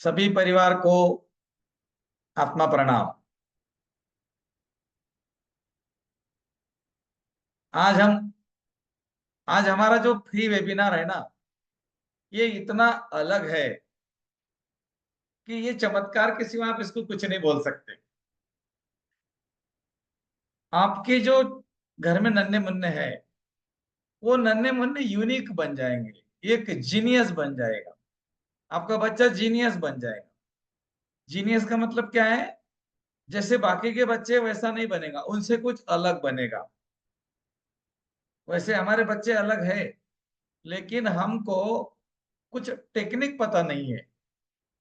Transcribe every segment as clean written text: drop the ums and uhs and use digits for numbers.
सभी परिवार को आत्मा प्रणाम। आज हम आज हमारा जो फ्री वेबिनार है ना, ये इतना अलग है कि ये चमत्कार के सिवा आप इसको कुछ नहीं बोल सकते। आपके जो घर में नन्हे मुन्ने हैं, वो नन्हे मुन्ने यूनिक बन जाएंगे, एक जीनियस बन जाएगा। आपका बच्चा जीनियस बन जाएगा। जीनियस का मतलब क्या है? जैसे बाकी के बच्चे वैसा नहीं बनेगा, उनसे कुछ अलग बनेगा। वैसे हमारे बच्चे अलग है, लेकिन हमको कुछ टेक्निक पता नहीं है।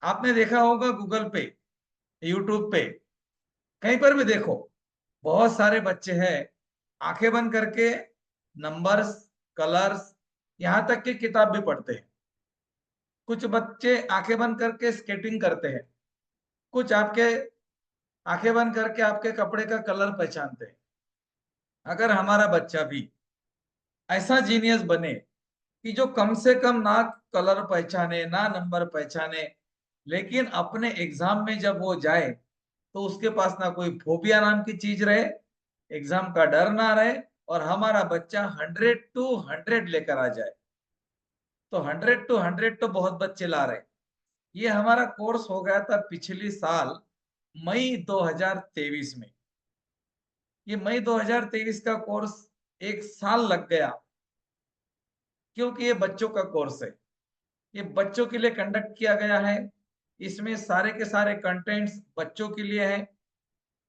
आपने देखा होगा गूगल पे, यूट्यूब पे, कहीं पर भी देखो, बहुत सारे बच्चे हैं आंखें बंद करके नंबर्स, कलर्स, यहाँ तक कि किताब भी पढ़ते हैं। कुछ बच्चे आंखें बंद करके स्केटिंग करते हैं। कुछ आपके आंखें बंद करके आपके कपड़े का कलर पहचानते हैं। अगर हमारा बच्चा भी ऐसा जीनियस बने कि जो कम से कम ना कलर पहचाने ना नंबर पहचाने, लेकिन अपने एग्जाम में जब वो जाए तो उसके पास ना कोई फोबिया नाम की चीज रहे, एग्जाम का डर ना रहे, और हमारा बच्चा 100 to 100 लेकर आ जाए। तो 100 to 100 तो बहुत बच्चे ला रहे। ये हमारा कोर्स हो गया था पिछली साल मई 2023 में। ये मई 2023 का कोर्स एक साल लग गया, क्योंकि ये बच्चों का कोर्स है। ये बच्चों के लिए कंडक्ट किया गया है। इसमें सारे के सारे कंटेंट्स बच्चों के लिए है।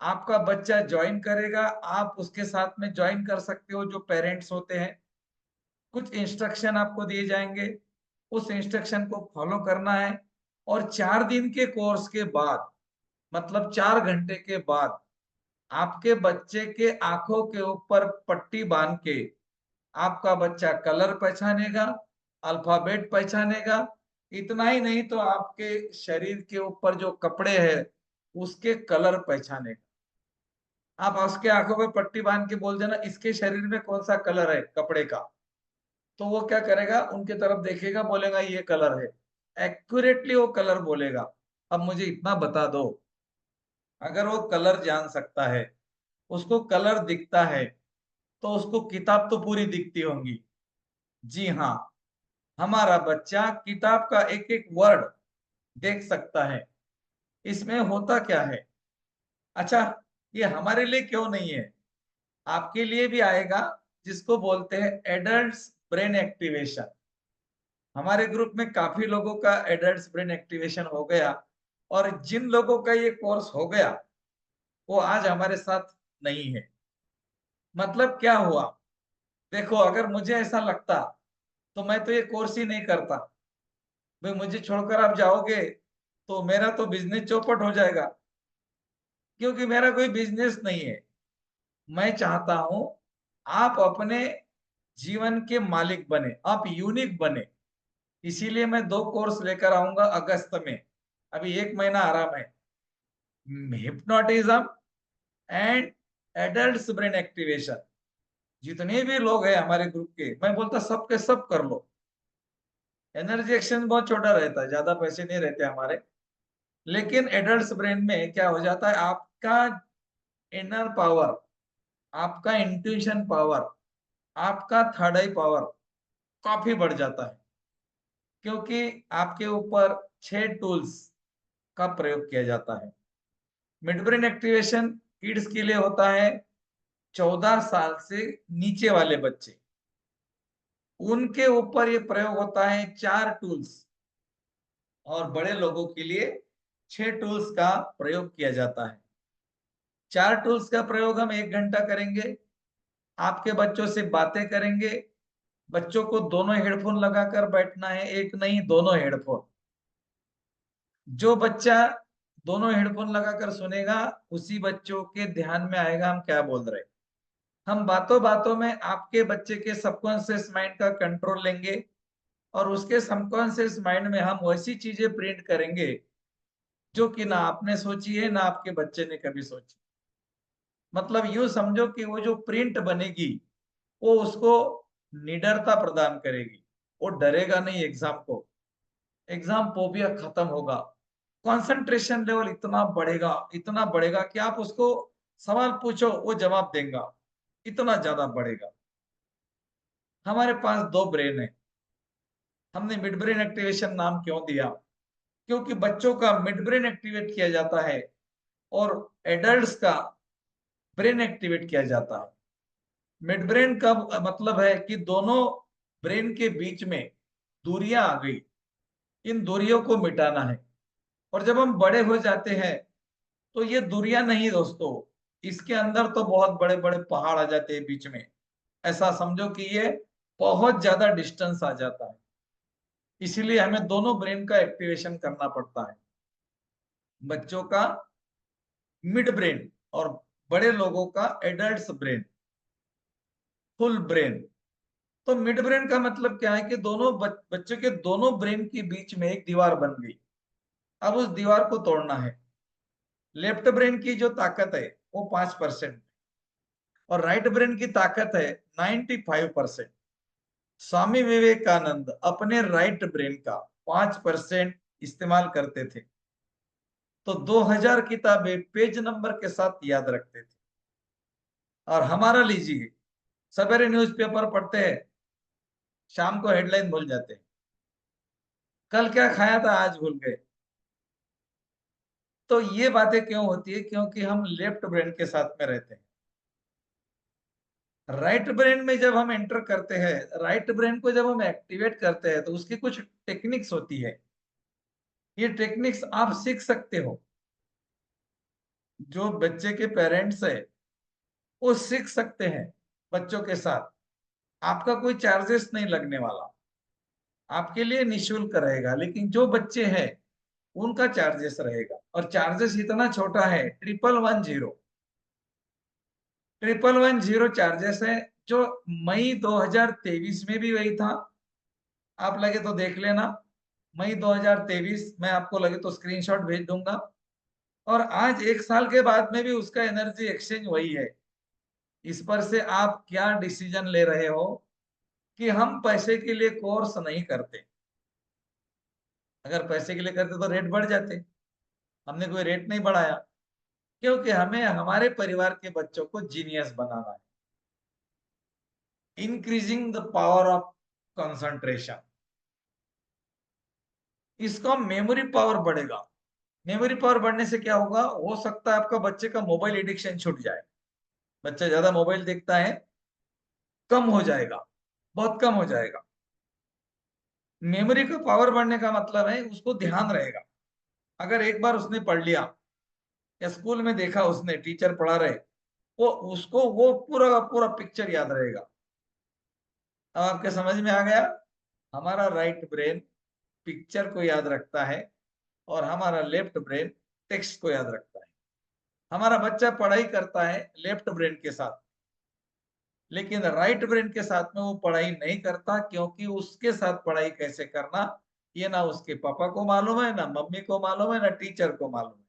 आपका बच्चा ज्वाइन करेगा, आप उसके साथ में ज्वाइन कर सकते हो जो पेरेंट्स होते हैं। कुछ इंस्ट्रक्शन आपको दिए जाएंगे, उस इंस्ट्रक्शन को फॉलो करना है। और 4 दिन के कोर्स के बाद, मतलब 4 घंटे के बाद, आपके बच्चे के आंखों के ऊपर पट्टी बांध के आपका बच्चा कलर पहचानेगा, अल्फाबेट पहचानेगा। इतना ही नहीं तो आपके शरीर के ऊपर जो कपड़े हैं उसके कलर पहचानेगा। आप उसके आंखों पे पट्टी बांध के बोल देना इसके शरीर में कौन सा कलर है कपड़े का, तो वो क्या करेगा, उनके तरफ देखेगा, बोलेगा ये कलर है। एक्यूरेटली वो कलर बोलेगा। अब मुझे इतना बता दो, अगर वो कलर जान सकता है, उसको कलर दिखता है, तो उसको किताब तो पूरी दिखती होंगी। जी हाँ, हमारा बच्चा किताब का एक एक वर्ड देख सकता है। इसमें होता क्या है? अच्छा, ये हमारे लिए क्यों नहीं है, आपके लिए भी आएगा, जिसको बोलते हैं एडल्ट्स ब्रेन एक्टिवेशन। हमारे ग्रुप में काफी लोगों का एडल्ट्स ब्रेन एक्टिवेशन हो गया, और जिन लोगों का ये कोर्स हो गया वो आज हमारे साथ नहीं है। मतलब क्या हुआ? देखो, अगर मुझे ऐसा लगता तो मैं तो ये कोर्स ही नहीं करता। भाई, मुझे छोड़कर आप जाओगे तो मेरा तो बिजनेस चौपट हो जाएगा, क्योंकि मेरा कोई बिजनेस नहीं है। मैं चाहता हूं आप अपने जीवन के मालिक बने, आप यूनिक बने। इसीलिए मैं 2 कोर्स लेकर आऊंगा अगस्त में। अभी 1 महीना आराम है। Hypnotism and adult brain activation. जितने भी लोग हैं हमारे ग्रुप के, मैं बोलता सबके सब कर लो। एनर्जी एक्सचेंज बहुत छोटा रहता है, ज्यादा पैसे नहीं रहते हमारे। लेकिन एडल्ट ब्रेन में क्या हो जाता है, आपका इनर पावर, आपका इंट्यूशन पावर, आपका थर्ड आई पावर काफी बढ़ जाता है। क्योंकि आपके ऊपर 6 टूल्स का प्रयोग किया जाता है। मिड ब्रेन एक्टिवेशन किड्स के लिए होता है, 14 साल से नीचे वाले बच्चे, उनके ऊपर ये प्रयोग होता है 4 टूल्स। और बड़े लोगों के लिए 6 टूल्स का प्रयोग किया जाता है। 4 टूल्स का प्रयोग हम 1 घंटा करेंगे। आपके बच्चों से बातें करेंगे। बच्चों को दोनों हेडफोन लगाकर बैठना है, एक नहीं दोनों हेडफोन। जो बच्चा दोनों हेडफोन लगाकर सुनेगा, उसी बच्चों के ध्यान में आएगा हम क्या बोल रहे हैं। हम बातों बातों में आपके बच्चे के सबकॉन्शियस माइंड का कंट्रोल लेंगे, और उसके सबकॉन्शियस माइंड में हम वैसी चीजें प्रिंट करेंगे जो कि ना आपने सोची है ना आपके बच्चे ने कभी सोची। मतलब यूं समझो कि वो जो प्रिंट बनेगी वो उसको निडरता प्रदान करेगी। वो डरेगा नहीं एग्जाम को, एग्जाम फोबिया खत्म होगा। कंसंट्रेशन लेवल इतना बढ़ेगा कि आप उसको सवाल पूछो वो जवाब देगा, इतना ज्यादा बढ़ेगा। हमारे पास दो ब्रेन है। हमने मिड ब्रेन एक्टिवेशन नाम क्यों दिया? क्योंकि बच्चों का मिड ब्रेन एक्टिवेट किया जाता है और एडल्ट्स का ब्रेन एक्टिवेट किया जाता है। मिड ब्रेन का मतलब है कि दोनों ब्रेन के बीच में दूरियां आ गई, इन दूरियों को मिटाना है। और जब हम बड़े हो जाते हैं तो ये दूरियां नहीं दोस्तों, इसके अंदर तो बहुत बड़े बड़े पहाड़ आ जाते हैं बीच में। ऐसा समझो कि ये बहुत ज्यादा डिस्टेंस आ जाता है। इसीलिए हमें दोनों ब्रेन का एक्टिवेशन करना पड़ता है, बच्चों का मिड ब्रेन और बड़े लोगों का एडल्ट ब्रेन, फुल ब्रेन। तो मिड ब्रेन का मतलब क्या है कि दोनों बच्चों के दोनों ब्रेन के बीच में एक दीवार बन गई। अब उस दीवार को तोड़ना है। लेफ्ट ब्रेन की जो ताकत है वो 5% और राइट ब्रेन की ताकत है 95%। स्वामी विवेकानंद अपने राइट ब्रेन का 5% इस्तेमाल करते थे, तो 2000 किताबें पेज नंबर के साथ याद रखते थे। और हमारा लीजिए, सवेरे न्यूज़पेपर पढ़ते हैं, शाम को हेडलाइन भूल जाते हैं, कल क्या खाया था आज भूल गए। तो ये बातें क्यों होती है? क्योंकि हम लेफ्ट ब्रेन के साथ में रहते हैं। राइट ब्रेन में जब हम एंटर करते हैं, राइट ब्रेन को जब हम एक्टिवेट करते हैं, तो उसकी कुछ टेक्निक्स होती है। ये टेक्निक्स आप सीख सकते हो। जो बच्चे के पेरेंट्स है वो सीख सकते हैं बच्चों के साथ। आपका कोई चार्जेस नहीं लगने वाला, आपके लिए निशुल्क रहेगा। लेकिन जो बच्चे हैं उनका चार्जेस रहेगा, और चार्जेस इतना छोटा है, 1110। 1110 चार्जेस है, जो मई 2023 में भी वही था। आप लगे तो देख लेना, मई 2023 में आपको लगे तो स्क्रीनशॉट भेज दूंगा। और आज 1 साल के बाद में भी उसका एनर्जी एक्सचेंज वही है। इस पर से आप क्या डिसीजन ले रहे हो कि हम पैसे के लिए कोर्स नहीं करते। अगर पैसे के लिए करते तो रेट बढ़ जाते। हमने कोई रेट नहीं बढ़ाया, क्योंकि हमें हमारे परिवार के बच्चों को जीनियस बनाना है। Increasing the power of concentration, इसका मेमोरी पावर बढ़ेगा। मेमोरी पावर बढ़ने से क्या होगा? हो सकता है आपका बच्चे का मोबाइल एडिक्शन छूट जाए। बच्चा ज्यादा मोबाइल देखता है, कम हो जाएगा, बहुत कम हो जाएगा। मेमोरी का पावर बढ़ने का मतलब है उसको ध्यान रहेगा। अगर एक बार उसने पढ़ लिया या स्कूल में देखा, उसने टीचर पढ़ा रहे, वो उसको वो पूरा का पूरा पिक्चर याद रहेगा। अब आपके समझ में आ गया? हमारा राइट ब्रेन पिक्चर को याद रखता है और हमारा लेफ्ट ब्रेन टेक्स्ट को याद रखता है। हमारा बच्चा पढ़ाई करता है लेफ्ट ब्रेन के साथ, लेकिन राइट ब्रेन के साथ में वो पढ़ाई नहीं करता, क्योंकि उसके साथ पढ़ाई कैसे करना ये ना उसके पापा को मालूम है, ना मम्मी को मालूम है, ना टीचर को मालूम है।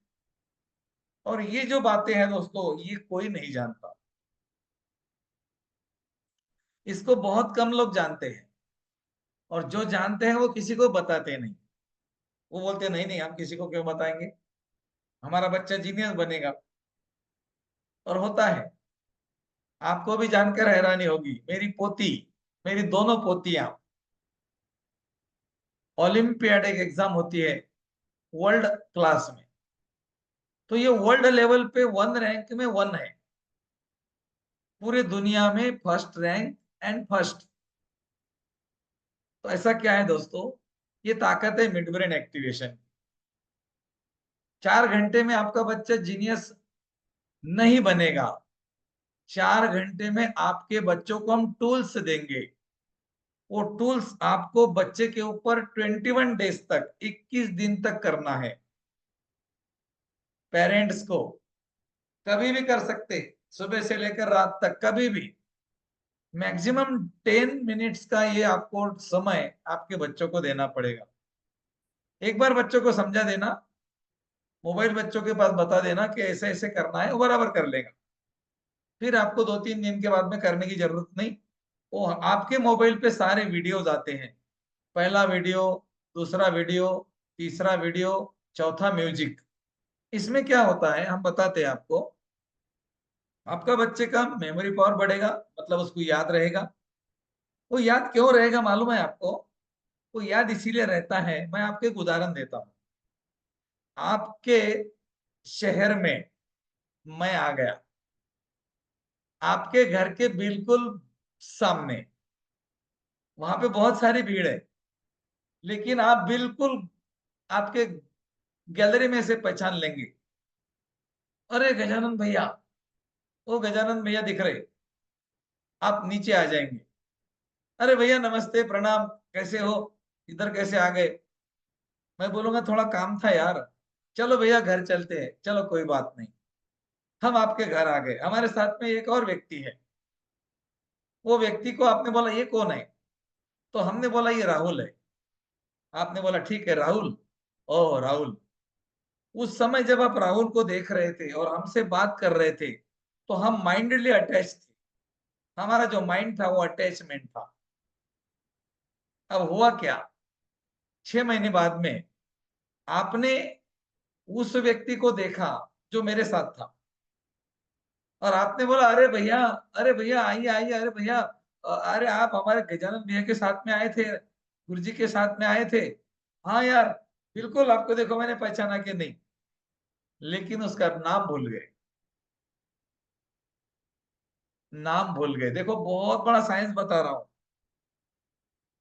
और ये जो बातें हैं दोस्तों, ये कोई नहीं जानता। इसको बहुत कम लोग जानते हैं, और जो जानते हैं वो किसी को बताते नहीं। वो बोलते नहीं नहीं, हम किसी को क्यों बताएंगे, हमारा बच्चा जीनियस बनेगा। और होता है। आपको भी जानकर हैरानी होगी, मेरी पोती, मेरी दोनों पोतियां, ओलंपियाड एक एग्जाम होती है वर्ल्ड क्लास में, तो ये वर्ल्ड लेवल पे 1 रैंक में 1 है, पूरे दुनिया में फर्स्ट रैंक एंड फर्स्ट। तो ऐसा क्या है दोस्तों? ये ताकत है मिड ब्रेन एक्टिवेशन। 4 घंटे में आपका बच्चा जीनियस नहीं बनेगा। 4 घंटे में आपके बच्चों को हम टूल्स देंगे। वो टूल्स आपको बच्चे के ऊपर 21 डेज तक, 21 दिन तक करना है। पेरेंट्स को कभी भी कर सकते, सुबह से लेकर रात तक कभी भी। मैक्सिमम 10 मिनट्स का ये आपको समय आपके बच्चों को देना पड़ेगा। एक बार बच्चों को समझा देना, मोबाइल बच्चों के पास बता देना कि ऐसे ऐसे करना है, वो बराबर कर लेगा। फिर आपको 2-3 दिन के बाद में करने की जरूरत नहीं। वो आपके मोबाइल पे सारे वीडियोज आते हैं, पहला वीडियो, दूसरा वीडियो, तीसरा वीडियो, चौथा म्यूजिक। इसमें क्या होता है हम बताते हैं आपको। आपका बच्चे का मेमोरी पावर बढ़ेगा, मतलब उसको याद रहेगा। वो याद क्यों रहेगा मालूम है आपको? वो याद इसीलिए रहता है, मैं आपको एक उदाहरण देता हूँ। आपके शहर में मैं आ गया, आपके घर के बिल्कुल सामने, वहां पे बहुत सारी भीड़ है, लेकिन आप बिल्कुल आपके गैलरी में से पहचान लेंगे, अरे गजानन भैया, वो गजानन भैया दिख रहे। आप नीचे आ जाएंगे, अरे भैया नमस्ते प्रणाम, कैसे हो, इधर कैसे आ गए? मैं बोलूंगा थोड़ा काम था यार, चलो भैया घर चलते हैं, चलो कोई बात नहीं। हम आपके घर आ गए, हमारे साथ में एक और व्यक्ति है। वो व्यक्ति को आपने बोला ये कौन है, तो हमने बोला ये राहुल है। आपने बोला ठीक है राहुल। ओह राहुल। उस समय जब आप राहुल को देख रहे थे और हमसे बात कर रहे थे, तो हम माइंडली अटैच थे। हमारा जो माइंड था वो अटैचमेंट था। अब हुआ क्या, 6 महीने बाद में आपने उस व्यक्ति को देखा जो मेरे साथ था, और आपने बोला अरे भैया, अरे भैया आइए आइए, अरे भैया अरे आप हमारे गजानन भैया के साथ में आए थे, गुरुजी के साथ में आए थे। हाँ यार, बिल्कुल आपको देखो मैंने पहचाना कि नहीं, लेकिन उसका नाम भूल गए। नाम भूल गए, देखो बहुत बड़ा साइंस बता रहा हूं।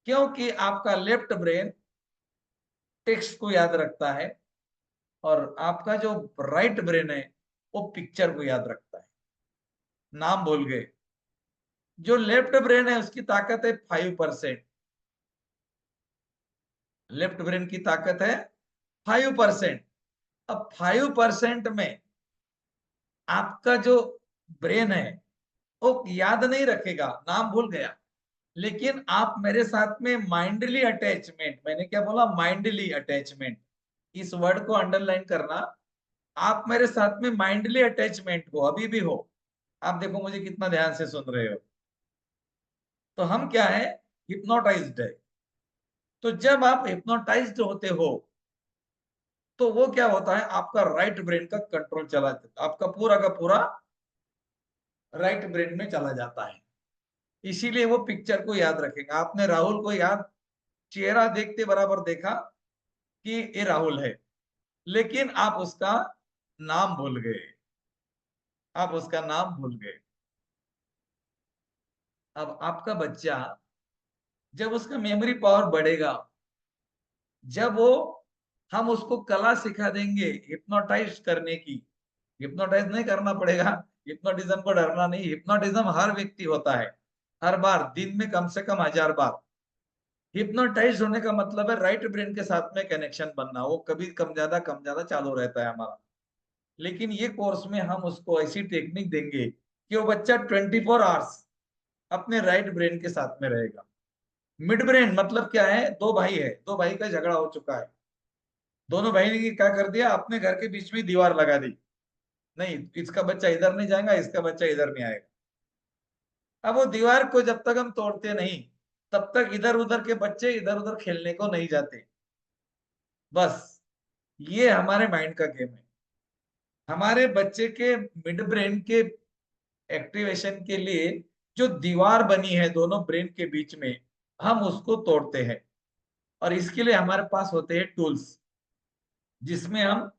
क्योंकि आपका लेफ्ट ब्रेन टेक्स्ट को याद रखता है, और आपका जो राइट ब्रेन है वो पिक्चर को याद रखता है। नाम भूल गए। जो लेफ्ट ब्रेन है उसकी ताकत है 5%। लेफ्ट ब्रेन की ताकत है 5%। अब 5% में आपका जो ब्रेन है वो याद नहीं रखेगा, नाम भूल गया। लेकिन आप मेरे साथ में माइंडली अटैचमेंट, मैंने क्या बोला, माइंडली अटैचमेंट, इस वर्ड को अंडरलाइन करना। आप मेरे साथ में माइंडली अटैचमेंट हो, अभी भी हो। आप देखो मुझे कितना ध्यान से सुन रहे हो। तो हम क्या है, हिप्नोटाइज्ड है। तो जब आप हिप्नोटाइज्ड होते हो तो वो क्या होता है, आपका राइट ब्रेन का कंट्रोल चला जाता है, आपका पूरा का पूरा राइट ब्रेन में चला जाता है। इसीलिए वो पिक्चर को याद रखेगा। आपने राहुल को याद, चेहरा देखते बराबर देखा कि ये राहुल है, लेकिन आप उसका नाम भूल गए। आप उसका नाम भूल गए। अब आपका बच्चा जब उसका मेमोरी पावर बढ़ेगा, जब वो, हम उसको कला सिखा देंगे हिप्नोटाइज करने की। हिप्नोटाइज नहीं करना पड़ेगा, हिप्नोटिज्म को डरना नहीं, हिप्नोटिज्म हर व्यक्ति होता है, हर बार, दिन में कम से कम 1000 बार। हिप्नोटाइज होने का मतलब है राइट ब्रेन के साथ में कनेक्शन बनना, वो कभी कम ज्यादा चालू रहता है हमारा। लेकिन ये कोर्स में हम उसको ऐसी टेक्निक देंगे कि वो बच्चा 24 आवर्स अपने राइट ब्रेन के साथ में रहेगा। मिड ब्रेन मतलब क्या है, दो भाई है, दो भाई का झगड़ा हो चुका है, दोनों भाई ने क्या कर दिया, अपने घर के बीच में दीवार लगा दी। नहीं, इसका बच्चा इधर नहीं जाएगा, इसका बच्चा इधर नहीं आएगा। अब वो दीवार को जब तक हम तोड़ते नहीं, तब तक इधर उधर के बच्चे इधर उधर खेलने को नहीं जाते। बस, ये हमारे माइंड का गेम है। हमारे बच्चे के मिड ब्रेन के एक्टिवेशन के लिए जो दीवार बनी है दोनों ब्रेन के बीच में, हम उसको तोड़ते हैं। और इसके लिए हमारे पास होते हैं टूल्स, जिसमें हम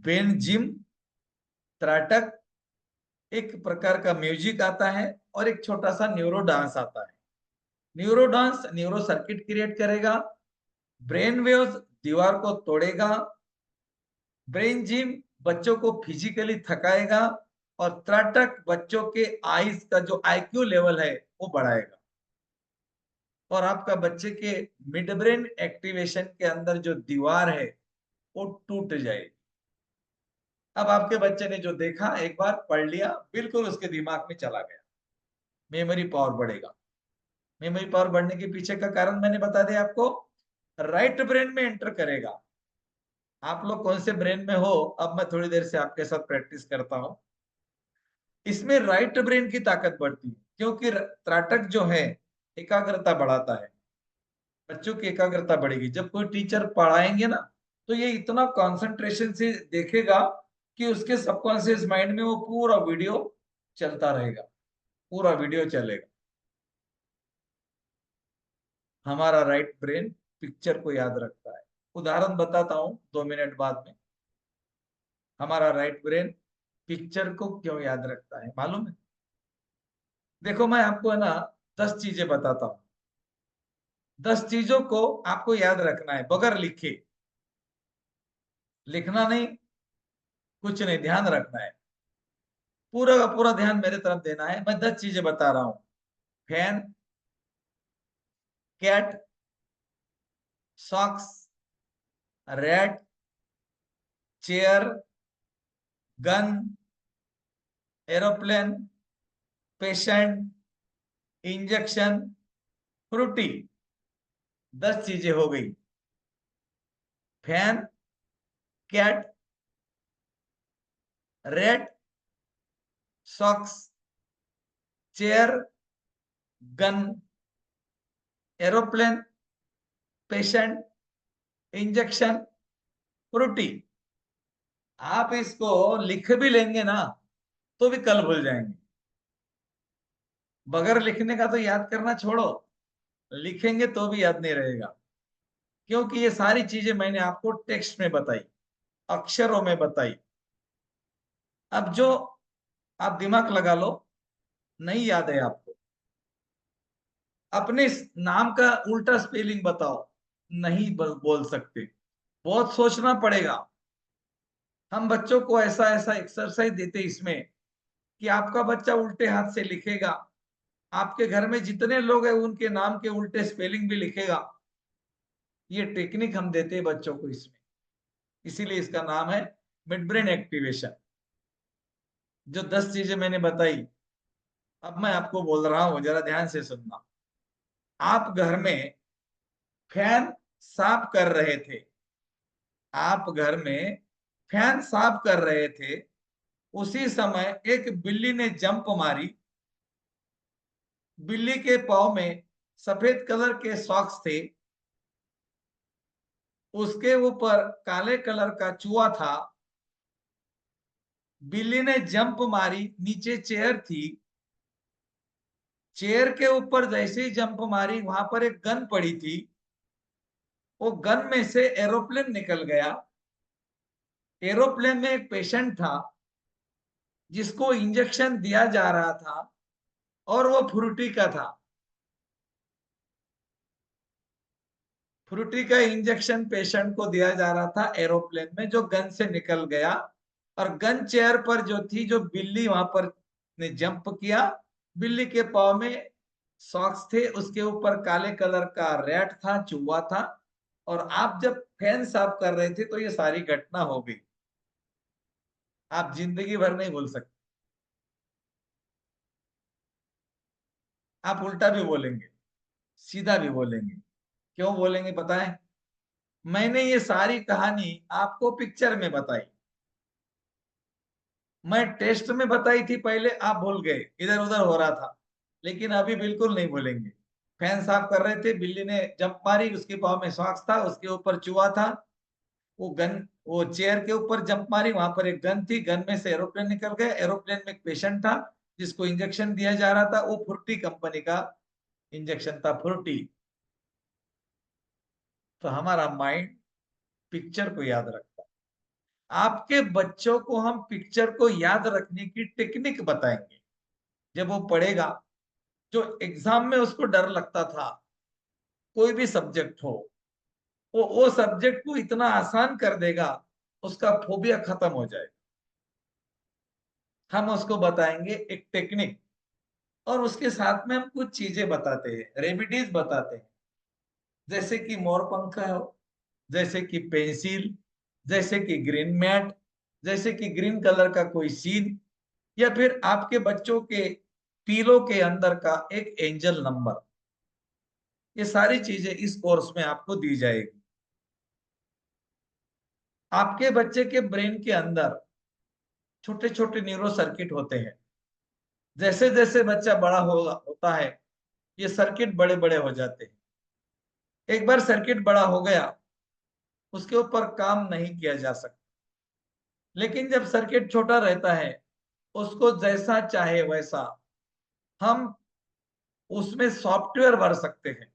बेनजिम, त्राटक, एक प्रकार का म्यूजिक आता है, और एक छोटा सा न्यूरो डांस आता है। Neuro dance neuro circuit create करेगा, ब्रेन वेव्स दीवार को तोड़ेगा, ब्रेन जिम बच्चों को फिजिकली थकाएगा, और त्राटक बच्चों के आईज का जो आईक्यू लेवल है वो बढ़ाएगा। और आपका बच्चे के मिड ब्रेन एक्टिवेशन के अंदर जो दीवार है वो टूट जाएगी। अब आपके बच्चे ने जो देखा, एक बार पढ़ लिया, बिल्कुल उसके दिमाग में चला गया, मेमोरी पावर बढ़ेगा। मेमोरी पावर बढ़ने के पीछे का कारण मैंने बता दिया आपको, राइट ब्रेन में एंटर करेगा। आप लोग कौन से ब्रेन में हो, अब मैं थोड़ी देर से आपके साथ प्रैक्टिस करता हूं। इसमें राइट ब्रेन की ताकत बढ़ती है, क्योंकि त्राटक जो है एकाग्रता बढ़ाता है। बच्चों की एकाग्रता बढ़ेगी जब कोई टीचर पढ़ाएंगे ना, तो ये इतना कंसंट्रेशन से देखेगा कि उसके सबकॉन्शियस माइंड में वो पूरा वीडियो चलता रहेगा, पूरा वीडियो चलेगा। हमारा राइट ब्रेन पिक्चर को याद रखता है। उदाहरण बताता हूं 2 मिनट बाद में। हमारा राइट ब्रेन पिक्चर को क्यों याद रखता है मालूम है? देखो मैं आपको है ना 10 चीजें बताता हूँ। 10 चीजों को आपको याद रखना है बगैर लिखे। लिखना नहीं, कुछ नहीं, ध्यान रखना है। पूरा का पूरा ध्यान मेरे तरफ देना है। मैं 10 चीजें बता रहा हूं। Fan, cat, socks, rat, chair, gun, aeroplane, patient, injection, Frooti. 10 चीजें हो गई। Fan, cat, rat, socks, chair, gun, aeroplane, patient, injection, Frooti. आप इसको लिख भी लेंगे ना तो भी कल भूल जाएंगे। बगैर लिखने का तो याद करना छोड़ो, लिखेंगे तो भी याद नहीं रहेगा। क्योंकि ये सारी चीजें मैंने आपको टेक्स्ट में बताई, अक्षरों में बताई। अब जो आप दिमाग लगा लो, नहीं याद है आपको, अपने नाम का उल्टा स्पेलिंग बताओ, नहीं बोल सकते, बहुत सोचना पड़ेगा। हम बच्चों को ऐसा ऐसा एक्सरसाइज देते इसमें कि आपका बच्चा उल्टे हाथ से लिखेगा, आपके घर में जितने लोग हैं उनके नाम के उल्टे स्पेलिंग भी लिखेगा। ये टेक्निक हम देते हैं बच्चों को इसमें, इसीलिए इसका नाम है मिड ब्रेन एक्टिवेशन। जो 10 चीजें मैंने बताई, अब मैं आपको बोल रहा हूं, जरा ध्यान से सुनना। आप घर में फैन साफ कर रहे थे, आप घर में फैन साफ कर रहे थे, उसी समय एक बिल्ली ने जंप मारी। बिल्ली के पाँव में सफेद कलर के सॉक्स थे, उसके ऊपर काले कलर का चूहा था। बिल्ली ने जंप मारी, नीचे चेयर थी, चेयर के ऊपर जैसे ही जंप मारी वहां पर एक गन पड़ी थी, वो गन में से एरोप्लेन निकल गया। एरोप्लेन में एक पेशेंट था जिसको इंजेक्शन दिया जा रहा था, और वो फ्रूटी का था। फ्रूटी का इंजेक्शन पेशेंट को दिया जा रहा था एरोप्लेन में, जो गन से निकल गया। और गन चेयर पर जो थी, जो बिल्ली वहां पर ने जंप किया, बिल्ली के पाँव में सॉक्स थे, उसके ऊपर काले कलर का रैट था, चूहा था। और आप जब फैन साफ कर रहे थे तो ये सारी घटना हो गई। आप जिंदगी भर नहीं भूल सकते। आप उल्टा भी बोलेंगे, सीधा भी बोलेंगे। क्यों बोलेंगे पता है? मैंने ये सारी कहानी आपको पिक्चर में बताई। मैं टेस्ट में बताई थी पहले, आप भूल गए, इधर उधर हो रहा था। लेकिन अभी बिल्कुल नहीं भूलेंगे। फैन साफ कर रहे थे, बिल्ली ने जंप मारी, उसके पाँव में सॉक्स था, उसके ऊपर चूहा था। वो चेयर के ऊपर जंप मारी, वहां पर एक गन थी, गन में से एरोप्लेन निकल गया। एरोप्लेन में एक पेशेंट था जिसको इंजेक्शन दिया जा रहा था, वो फ्रूटी कंपनी का इंजेक्शन था, फ्रूटी। तो हमारा माइंड पिक्चर को याद रखता है। आपके बच्चों को हम पिक्चर को याद रखने की टेक्निक बताएंगे। जब वो पढ़ेगा, जो एग्जाम में उसको डर लगता था, कोई भी सब्जेक्ट हो, वो सब्जेक्ट को इतना आसान कर देगा, उसका फोबिया खत्म हो जाएगा। हम उसको बताएंगे एक टेक्निक, और उसके साथ में हम कुछ चीजें बताते हैं, रेमिडीज बताते हैं। जैसे कि मोर पंखा हो, जैसे कि पेंसिल, जैसे कि ग्रीन मैट, जैसे कि ग्रीन कलर का कोई सीन, या फिर आपके बच्चों के पीलो के अंदर का एक एंजल नंबर। ये सारी चीजें इस कोर्स में आपको दी जाएगी। आपके बच्चे के ब्रेन के अंदर छोटे छोटे न्यूरो सर्किट होते हैं। जैसे जैसे बच्चा बड़ा होता है, ये सर्किट बड़े बड़े हो जाते हैं। एक बार सर्किट बड़ा हो गया उसके ऊपर काम नहीं किया जा सकता। लेकिन जब सर्किट छोटा रहता है, उसको जैसा चाहे वैसा हम उसमें सॉफ्टवेयर भर सकते हैं।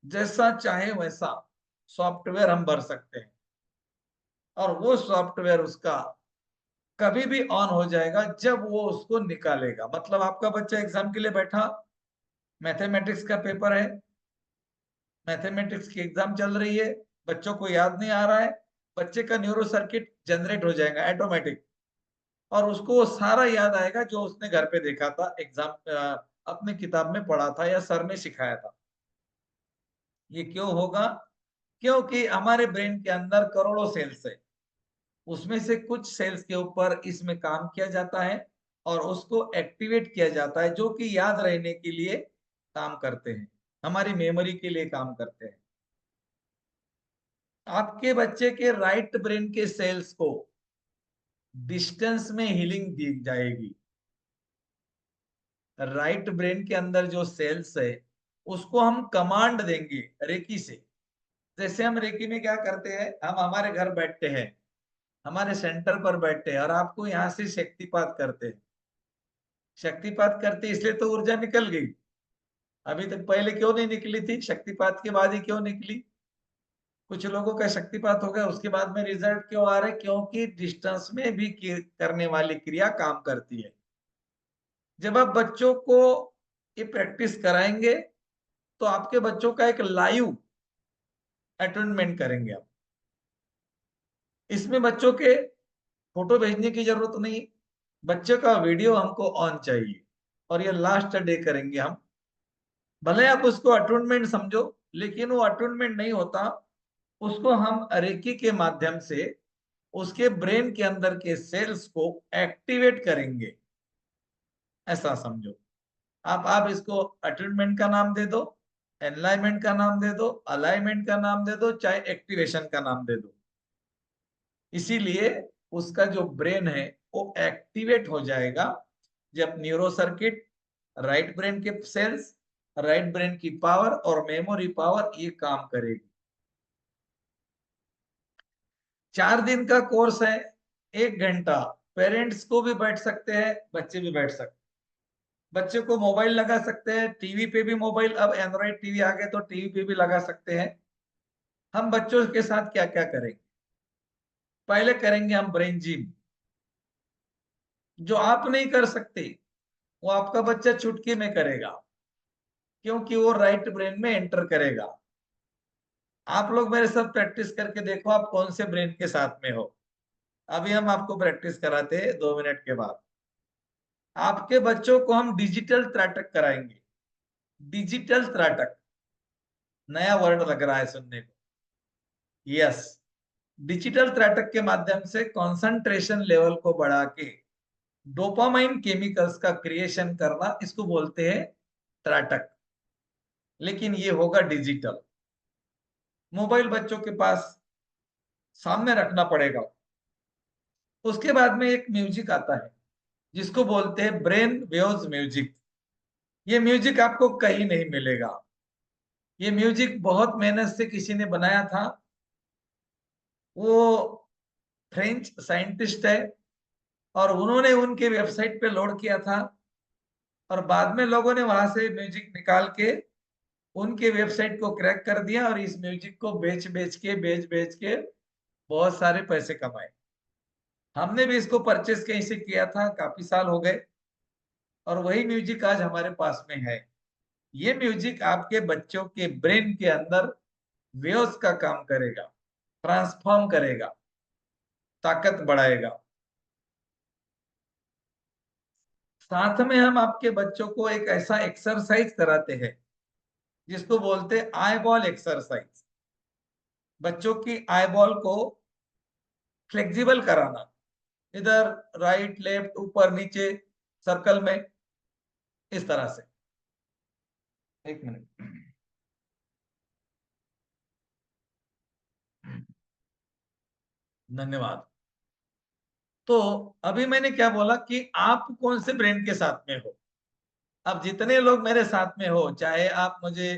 जैसा चाहे वैसा सॉफ्टवेयर हम भर सकते हैं, और वो सॉफ्टवेयर उसका कभी भी ऑन हो जाएगा जब वो उसको निकालेगा। मतलब आपका बच्चा एग्जाम के लिए बैठा, मैथमेटिक्स का पेपर है, मैथमेटिक्स की एग्जाम चल रही है, बच्चों को याद नहीं आ रहा है, बच्चे का न्यूरो सर्किट जनरेट हो जाएगा ऑटोमेटिक, और उसको वो सारा याद आएगा जो उसने घर पे देखा था, एग्जाम अपने किताब में पढ़ा था या सर ने सिखाया था। ये क्यों होगा? क्योंकि हमारे ब्रेन के अंदर करोड़ों सेल्स है, उसमें से कुछ सेल्स के ऊपर इसमें काम किया जाता है और उसको एक्टिवेट किया जाता है, जो कि याद रहने के लिए काम करते हैं, हमारी मेमोरी के लिए काम करते हैं। आपके बच्चे के राइट ब्रेन के सेल्स को डिस्टेंस में हीलिंग दी जाएगी। राइट ब्रेन के अंदर जो सेल्स है, उसको हम कमांड देंगे रेकी से। जैसे हम रेकी में क्या करते हैं, हम हमारे घर बैठते हैं, हमारे सेंटर पर बैठते हैं और आपको यहाँ से शक्तिपात करते हैं। शक्तिपात करते इसलिए तो ऊर्जा निकल गई। अभी तक पहले क्यों नहीं निकली थी? शक्तिपात के बाद ही क्यों निकली? कुछ लोगों का शक्तिपात हो गया, उसके बाद में रिजल्ट क्यों आ रहे? क्योंकि डिस्टेंस में भी करने वाली क्रिया काम करती है। जब आप बच्चों को ये प्रैक्टिस कराएंगे, तो आपके बच्चों का एक लाइव अटेन्मेंट करेंगे आप। इसमें बच्चों के फोटो भेजने की जरूरत नहीं, बच्चे का वीडियो हमको ऑन चाहिए, और ये लास्ट डे करेंगे हम। भले आप उसको अटूनमेंट समझो, लेकिन वो अटूनमेंट नहीं होता, उसको हम रेकी के माध्यम से उसके ब्रेन के अंदर के सेल्स को एक्टिवेट करेंगे, ऐसा समझो। आप इसको अटूनमेंट का नाम दे दो, एनलाइनमेंट का नाम दे दो, अलाइनमेंट का नाम दे दो, चाहे एक्टिवेशन का नाम दे दो। इसीलिए उसका जो ब्रेन है वो एक्टिवेट हो जाएगा जब न्यूरो सर्किट, राइट ब्रेन के सेल्स, राइट ब्रेन की पावर और मेमोरी पावर ये काम करेगी। 4 दिन का कोर्स है, 1 घंटा। पेरेंट्स को भी बैठ सकते हैं, बच्चे भी बैठ सकते हैं। बच्चे को मोबाइल लगा सकते हैं, टीवी पे भी मोबाइल, अब एंड्रॉइड टीवी आ गए तो टीवी पे भी लगा सकते हैं। हम बच्चों के साथ क्या क्या करेंगे? पहले करेंगे हम ब्रेन जिम। जो आप नहीं कर सकते वो आपका बच्चा चुटकी में करेगा, क्योंकि वो राइट ब्रेन में एंटर करेगा। आप लोग मेरे साथ प्रैक्टिस करके देखो, आप कौन से ब्रेन के साथ में हो। अभी हम आपको प्रैक्टिस कराते हैं 2 मिनट के बाद। आपके बच्चों को हम डिजिटल त्राटक कराएंगे। डिजिटल त्राटक, नया वर्ड लग रहा है सुनने को। यस, डिजिटल त्राटक के माध्यम से कंसंट्रेशन लेवल को बढ़ा के डोपामाइन केमिकल्स का क्रिएशन करना, इसको बोलते हैं त्राटक। लेकिन ये होगा डिजिटल। मोबाइल बच्चों के पास सामने रखना पड़ेगा। उसके बाद में एक म्यूजिक आता है जिसको बोलते हैं ब्रेन वेव्स म्यूजिक। ये म्यूजिक आपको कहीं नहीं मिलेगा। ये म्यूजिक बहुत मेहनत से किसी ने बनाया था। वो फ्रेंच साइंटिस्ट है, और उन्होंने उनके वेबसाइट पे लोड किया था, और बाद में लोगों ने वहां से म्यूजिक निकाल के उनके वेबसाइट को क्रैक कर दिया, और इस म्यूजिक को बेच बेच के बहुत सारे पैसे कमाए। हमने भी इसको परचेस कहीं से किया था, काफी साल हो गए, और वही म्यूजिक आज हमारे पास में है। ये म्यूजिक आपके बच्चों के ब्रेन के अंदर वेव्स का काम करेगा, ट्रांसफॉर्म करेगा, ताकत बढ़ाएगा। साथ में हम आपके बच्चों को एक ऐसा एक्सरसाइज कराते हैं जिसको बोलते हैं आई बॉल एक्सरसाइज। बच्चों की आई बॉल को फ्लेक्सिबल कराना, इधर राइट लेफ्ट ऊपर नीचे सर्कल में, इस तरह से। 1 मिनट। धन्यवाद। तो अभी मैंने क्या बोला कि आप कौन से ब्रेन के साथ में हो। अब जितने लोग मेरे साथ में हो, चाहे आप मुझे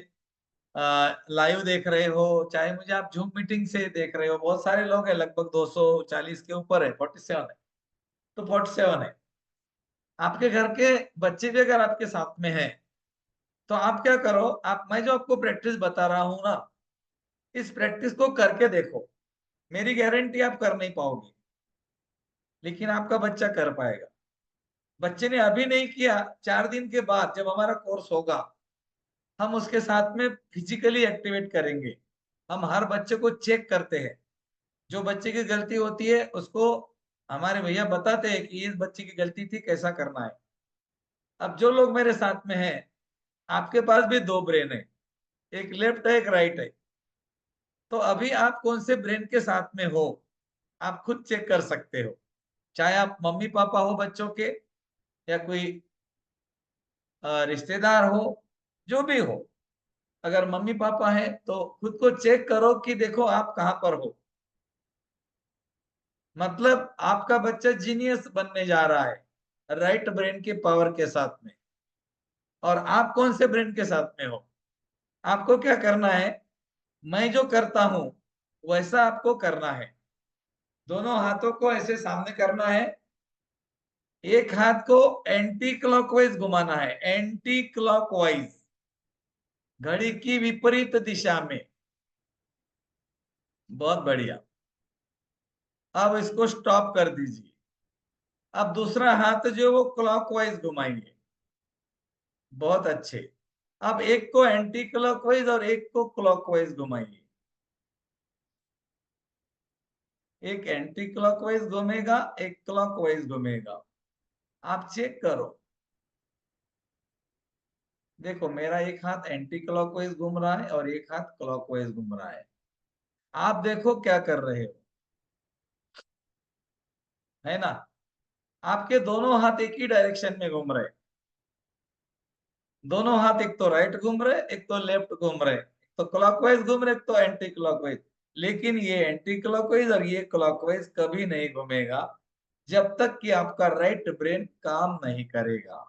लाइव देख रहे हो, चाहे मुझे आप जूम मीटिंग से देख रहे हो, बहुत सारे लोग हैं, लगभग 240 के ऊपर है, 47 है, तो 47 है। आपके घर के बच्चे भी अगर आपके साथ में है, तो आप क्या करो, आप मैं जो आपको प्रैक्टिस बता रहा हूं ना, इस प्रैक्टिस को करके देखो। मेरी गारंटी आप कर नहीं पाओगे, लेकिन आपका बच्चा कर पाएगा। बच्चे ने अभी नहीं किया, 4 दिन के बाद जब हमारा कोर्स होगा, हम उसके साथ में फिजिकली एक्टिवेट करेंगे। हम हर बच्चे को चेक करते हैं, जो बच्चे की गलती होती है उसको हमारे भैया बताते हैं कि इस बच्चे की गलती थी, कैसा करना है। अब जो लोग मेरे साथ में हैं, आपके पास भी दो ब्रेन है, एक लेफ्ट है, एक राइट है। तो अभी आप कौन से ब्रेन के साथ में हो, आप खुद चेक कर सकते हो। चाहे आप मम्मी पापा हो बच्चों के, या कोई रिश्तेदार हो, जो भी हो। अगर मम्मी पापा है तो खुद को चेक करो कि देखो आप कहां पर हो। मतलब आपका बच्चा जीनियस बनने जा रहा है राइट ब्रेन के पावर के साथ में। और आप कौन से ब्रेन के साथ में हो? आपको क्या करना है, मैं जो करता हूं वैसा आपको करना है। दोनों हाथों को ऐसे सामने करना है, एक हाथ को एंटी क्लॉकवाइज घुमाना है, एंटी क्लॉकवाइज, घड़ी की विपरीत दिशा में। बहुत बढ़िया। अब इसको स्टॉप कर दीजिए। अब दूसरा हाथ जो वो क्लॉकवाइज घुमाएंगे। बहुत अच्छे। अब एक को एंटी क्लॉकवाइज और एक को क्लॉकवाइज घुमाइए। एक एंटी क्लॉकवाइज घूमेगा, एक क्लॉकवाइज घूमेगा। आप चेक करो। देखो मेरा एक हाथ एंटी क्लॉकवाइज घूम रहा है और एक हाथ क्लॉकवाइज घूम रहा है। आप देखो क्या कर रहे हो, है ना? आपके दोनों हाथ एक ही डायरेक्शन में घूम रहे। दोनों हाथ एक तो राइट घूम रहे, एक तो लेफ्ट घूम रहे, एक तो क्लॉकवाइज घूम रहे, एक तो एंटी क्लॉकवाइज। लेकिन ये एंटी क्लॉकवाइज और ये क्लॉकवाइज कभी नहीं घूमेगा जब तक कि आपका राइट ब्रेन काम नहीं करेगा।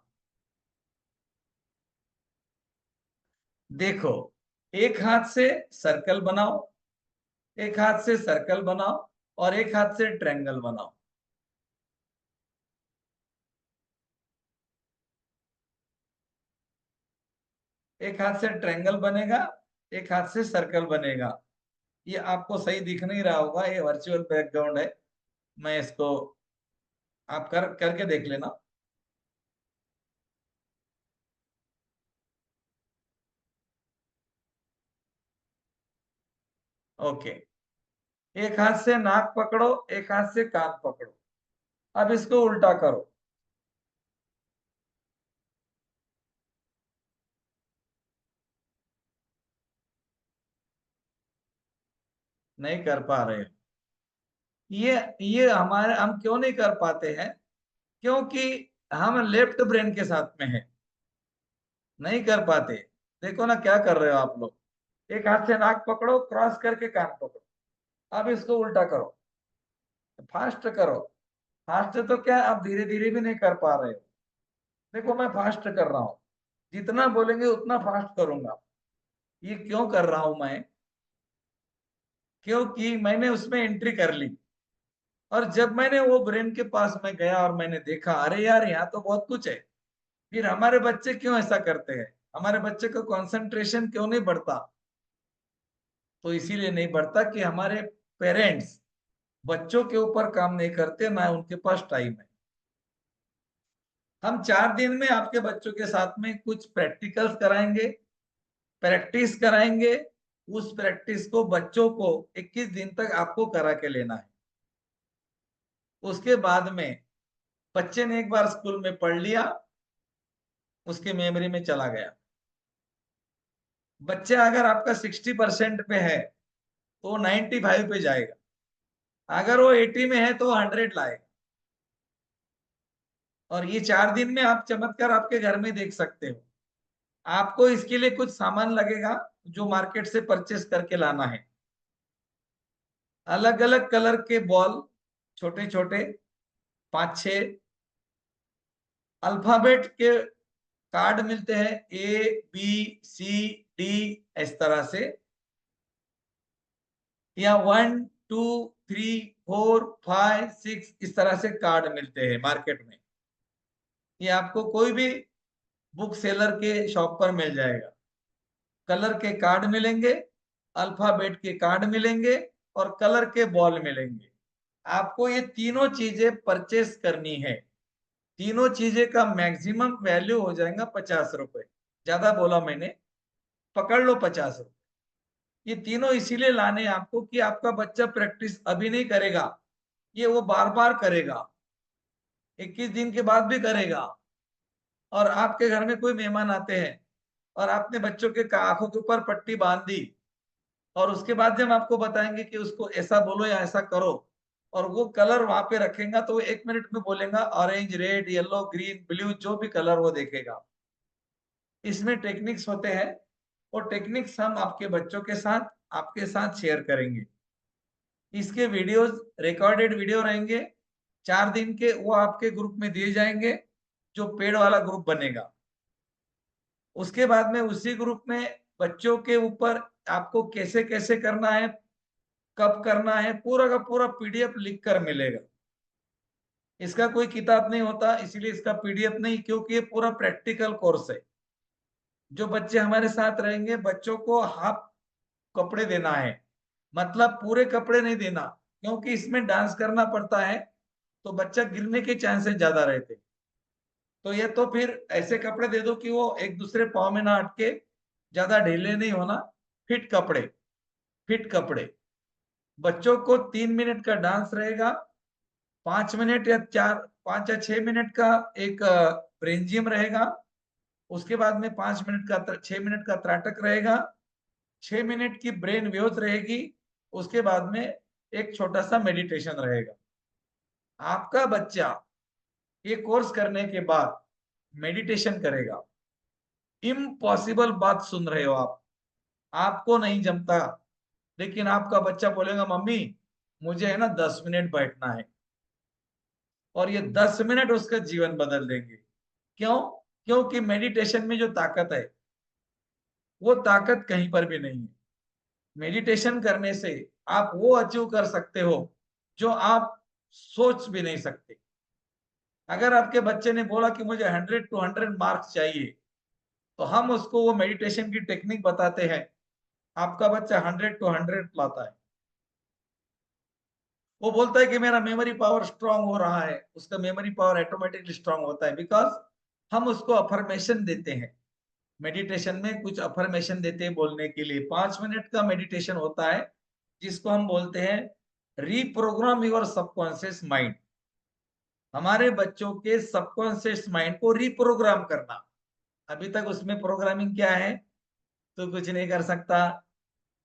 देखो, एक हाथ से सर्कल बनाओ, एक हाथ से सर्कल बनाओ, और एक हाथ से ट्रायंगल बनाओ। एक हाथ से ट्रायंगल बनेगा, एक हाथ से सर्कल बनेगा। ये आपको सही दिख नहीं रहा होगा, ये वर्चुअल बैकग्राउंड है। मैं इसको आप करके देख लेना। ओके। एक हाथ से नाक पकड़ो, एक हाथ से कान पकड़ो। अब इसको उल्टा करो। नहीं कर पा रहे हो। ये हमारे, हम क्यों नहीं कर पाते हैं? क्योंकि हम लेफ्ट ब्रेन के साथ में है, नहीं कर पाते। देखो ना क्या कर रहे हो आप लोग। एक हाथ से नाक पकड़ो, क्रॉस करके कान पकड़ो। अब इसको उल्टा करो, फास्ट करो। फास्ट तो क्या, आप धीरे धीरे भी नहीं कर पा रहे हो। देखो मैं फास्ट कर रहा हूँ, जितना बोलेंगे उतना फास्ट करूंगा। ये क्यों कर रहा हूं मैं? क्योंकि मैंने उसमें एंट्री कर ली। और जब मैंने वो ब्रेन के पास में गया और मैंने देखा, अरे यार यहाँ तो बहुत कुछ है। फिर हमारे बच्चे क्यों ऐसा करते हैं? हमारे बच्चे का कंसंट्रेशन क्यों नहीं बढ़ता? तो इसीलिए नहीं बढ़ता कि हमारे पेरेंट्स बच्चों के ऊपर काम नहीं करते, ना उनके पास टाइम है। हम 4 दिन में आपके बच्चों के साथ में कुछ प्रैक्टिकल्स कराएंगे, प्रैक्टिस कराएंगे। उस प्रैक्टिस को बच्चों को 21 दिन तक आपको करा के लेना है। उसके बाद में बच्चे ने एक बार स्कूल में पढ़ लिया, उसके मेमोरी में चला गया। बच्चा अगर आपका 60% पे है तो 95 पे जाएगा। अगर वो 80 में है तो 100 लाएगा। और ये 4 दिन में आप चमत्कार आपके घर में देख सकते हो। आपको इसके लिए कुछ सामान लगेगा, जो मार्केट से परचेस करके लाना है। अलग अलग कलर के बॉल, छोटे छोटे, 5-6 अल्फाबेट के कार्ड मिलते हैं, A B C डी, इस तरह से, या 1 2 3 4 5 6 इस तरह से कार्ड मिलते हैं मार्केट में। ये आपको कोई भी बुक सेलर के शॉप पर मिल जाएगा। कलर के कार्ड मिलेंगे, अल्फाबेट के कार्ड मिलेंगे और कलर के बॉल मिलेंगे। आपको ये तीनों चीजें परचेस करनी है। तीनों चीजें का मैक्सिमम वैल्यू हो जाएगा 50 रुपए। ज्यादा बोला मैंने, पकड़ लो 50 रुपए। ये तीनों इसीलिए लाने आपको कि आपका बच्चा प्रैक्टिस अभी नहीं करेगा, ये वो बार बार करेगा, 21 दिन के बाद भी करेगा। और आपके घर में कोई मेहमान आते हैं और आपने बच्चों के आंखों के ऊपर पट्टी बांध दी, और उसके बाद जब आपको बताएंगे कि उसको ऐसा बोलो या ऐसा करो, और वो कलर वहां पे रखेगा, तो वो 1 मिनट में बोलेगा orange, red, yellow, green, blue, जो भी कलर वो देखेगा। इसमें टेक्निक्स होते हैं, और टेक्निक्स हम आपके बच्चों के साथ, आपके साथ शेयर करेंगे। इसके वीडियोस, रिकॉर्डेड वीडियो रहेंगे 4 दिन के, वो आपके ग्रुप में दिए जाएंगे, जो पेड वाला ग्रुप बनेगा। उसके बाद में उसी ग्रुप में बच्चों के ऊपर आपको कैसे कैसे करना है, कब करना है, पूरा का पूरा पीडीएफ लिख कर मिलेगा। इसका कोई किताब नहीं होता, इसीलिए इसका पीडीएफ नहीं, क्योंकि ये पूरा प्रैक्टिकल कोर्स है। जो बच्चे हमारे साथ रहेंगे, बच्चों को हाफ कपड़े देना है, मतलब पूरे कपड़े नहीं देना, क्योंकि इसमें डांस करना पड़ता है, तो बच्चा गिरने के चांसेस ज्यादा रहते। तो ये तो फिर ऐसे कपड़े दे दो कि वो एक दूसरे पाँव में ना अटके, ज्यादा ढीले नहीं होना, फिट कपड़े, फिट कपड़े। बच्चों को 3 मिनट का डांस रहेगा, 5 मिनट या 5 या 6 मिनट का एक ब्रेन जिम रहेगा। उसके बाद में 5 मिनट का, 6 मिनट का त्राटक रहेगा, 6 मिनट की ब्रेन वेव्स रहेगी। उसके बाद में एक छोटा सा मेडिटेशन रहेगा। आपका बच्चा ये कोर्स करने के बाद मेडिटेशन करेगा। इम्पॉसिबल बात सुन रहे हो आप, आपको नहीं जमता, लेकिन आपका बच्चा बोलेगा मम्मी मुझे है ना 10 मिनट बैठना है, और ये 10 मिनट उसका जीवन बदल देंगे। क्यों? क्योंकि मेडिटेशन में जो ताकत है, वो ताकत कहीं पर भी नहीं है। मेडिटेशन करने से आप वो अचीव कर सकते हो जो आप सोच भी नहीं सकते। अगर आपके बच्चे ने बोला कि मुझे 100 to 100 मार्क्स चाहिए, तो हम उसको वो मेडिटेशन की टेक्निक बताते हैं, आपका बच्चा 100 to 100 लाता है। वो बोलता है कि मेरा मेमोरी पावर स्ट्रांग हो रहा है, उसका मेमोरी पावर ऑटोमेटिकली स्ट्रांग होता है, बिकॉज हम उसको अफर्मेशन देते हैं। मेडिटेशन में कुछ अफर्मेशन देते हैं बोलने के लिए। 5 मिनट का मेडिटेशन होता है, जिसको हम बोलते हैं रीप्रोग्राम योर सबकॉन्शियस माइंड। हमारे बच्चों के सबकॉन्शियस माइंड को रीप्रोग्राम करना। अभी तक उसमें प्रोग्रामिंग क्या है? तो कुछ नहीं कर सकता,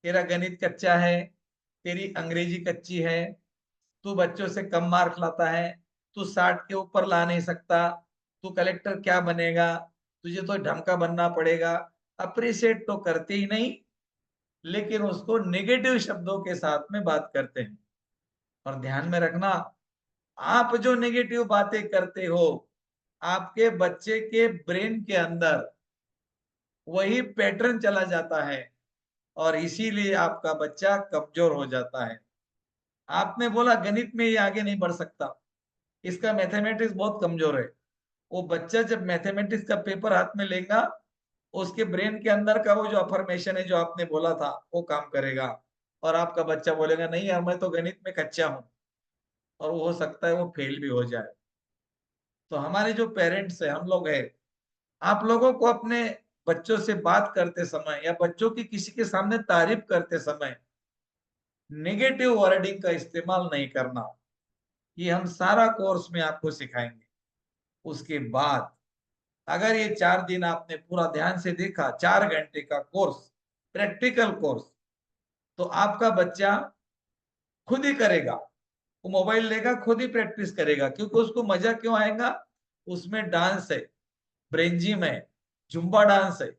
तेरा गणित कच्चा है, तेरी अंग्रेजी कच्ची है, तू बच्चों से कम मार्क लाता है, तू 60 के ऊपर ला नहीं सकता, तू कलेक्टर क्या बनेगा, तुझे तो ढंग का बनना पड़ेगा। अप्रिशिएट तो करते ही नहीं, लेकिन उसको नेगेटिव शब्दों के साथ में बात करते हैं। और ध्यान में रखना, आप जो नेगेटिव बातें करते हो, आपके बच्चे के ब्रेन के अंदर वही पैटर्न चला जाता है, और इसीलिए आपका बच्चा कमजोर हो जाता है। आपने बोला गणित में ये आगे नहीं बढ़ सकता, इसका मैथमेटिक्स बहुत कमजोर है। वो बच्चा जब मैथमेटिक्स का पेपर हाथ में लेगा, उसके ब्रेन के अंदर का वो जो अफर्मेशन है जो आपने बोला था, वो काम करेगा। और आपका बच्चा बोलेगा नहीं यार, मैं तो गणित में कच्चा हूं, और वो हो सकता है वो फेल भी हो जाए। तो हमारे जो पेरेंट्स है, हम लोग है, आप लोगों को अपने बच्चों से बात करते समय या बच्चों की किसी के सामने तारीफ करते समय नेगेटिव वर्डिंग का इस्तेमाल नहीं करना। ये हम सारा कोर्स में आपको सिखाएंगे। उसके बाद अगर ये 4 दिन आपने पूरा ध्यान से देखा, 4 घंटे का कोर्स, प्रैक्टिकल कोर्स, तो आपका बच्चा खुद ही करेगा। वो मोबाइल लेगा, खुद ही प्रैक्टिस करेगा, क्योंकि उसको मजा क्यों आएगा? उसमें डांस है, ब्रेंजिम है, जुम्बा डांस है।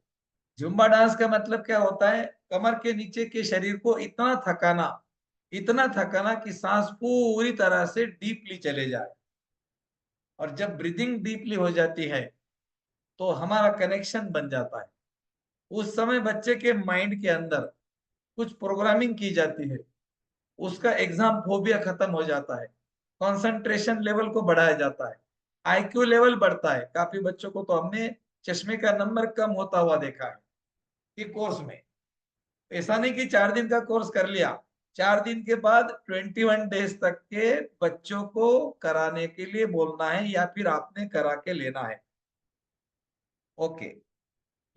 जुम्बा डांस का मतलब क्या होता है? कमर के नीचे के शरीर को इतना थकाना, इतना थकाना कि सांस पूरी तरह से डीपली चले जाए। और जब ब्रीदिंग डीपली हो जाती है, तो हमारा कनेक्शन बन जाता है। उस समय बच्चे के माइंड के अंदर कुछ प्रोग्रामिंग की जाती है, उसका एग्जाम फोबिया खत्म हो जाता है, कंसंट्रेशन लेवल को बढ़ाया जाता है, आईक्यू लेवल बढ़ता है। काफी बच्चों को तो हमने चश्मे का नंबर कम होता हुआ देखा है कि कोर्स में। ऐसा नहीं कि 4 दिन का कोर्स कर लिया, 4 दिन के बाद 21 डेज तक के बच्चों को कराने के लिए बोलना है या फिर आपने करा के लेना है। ओके,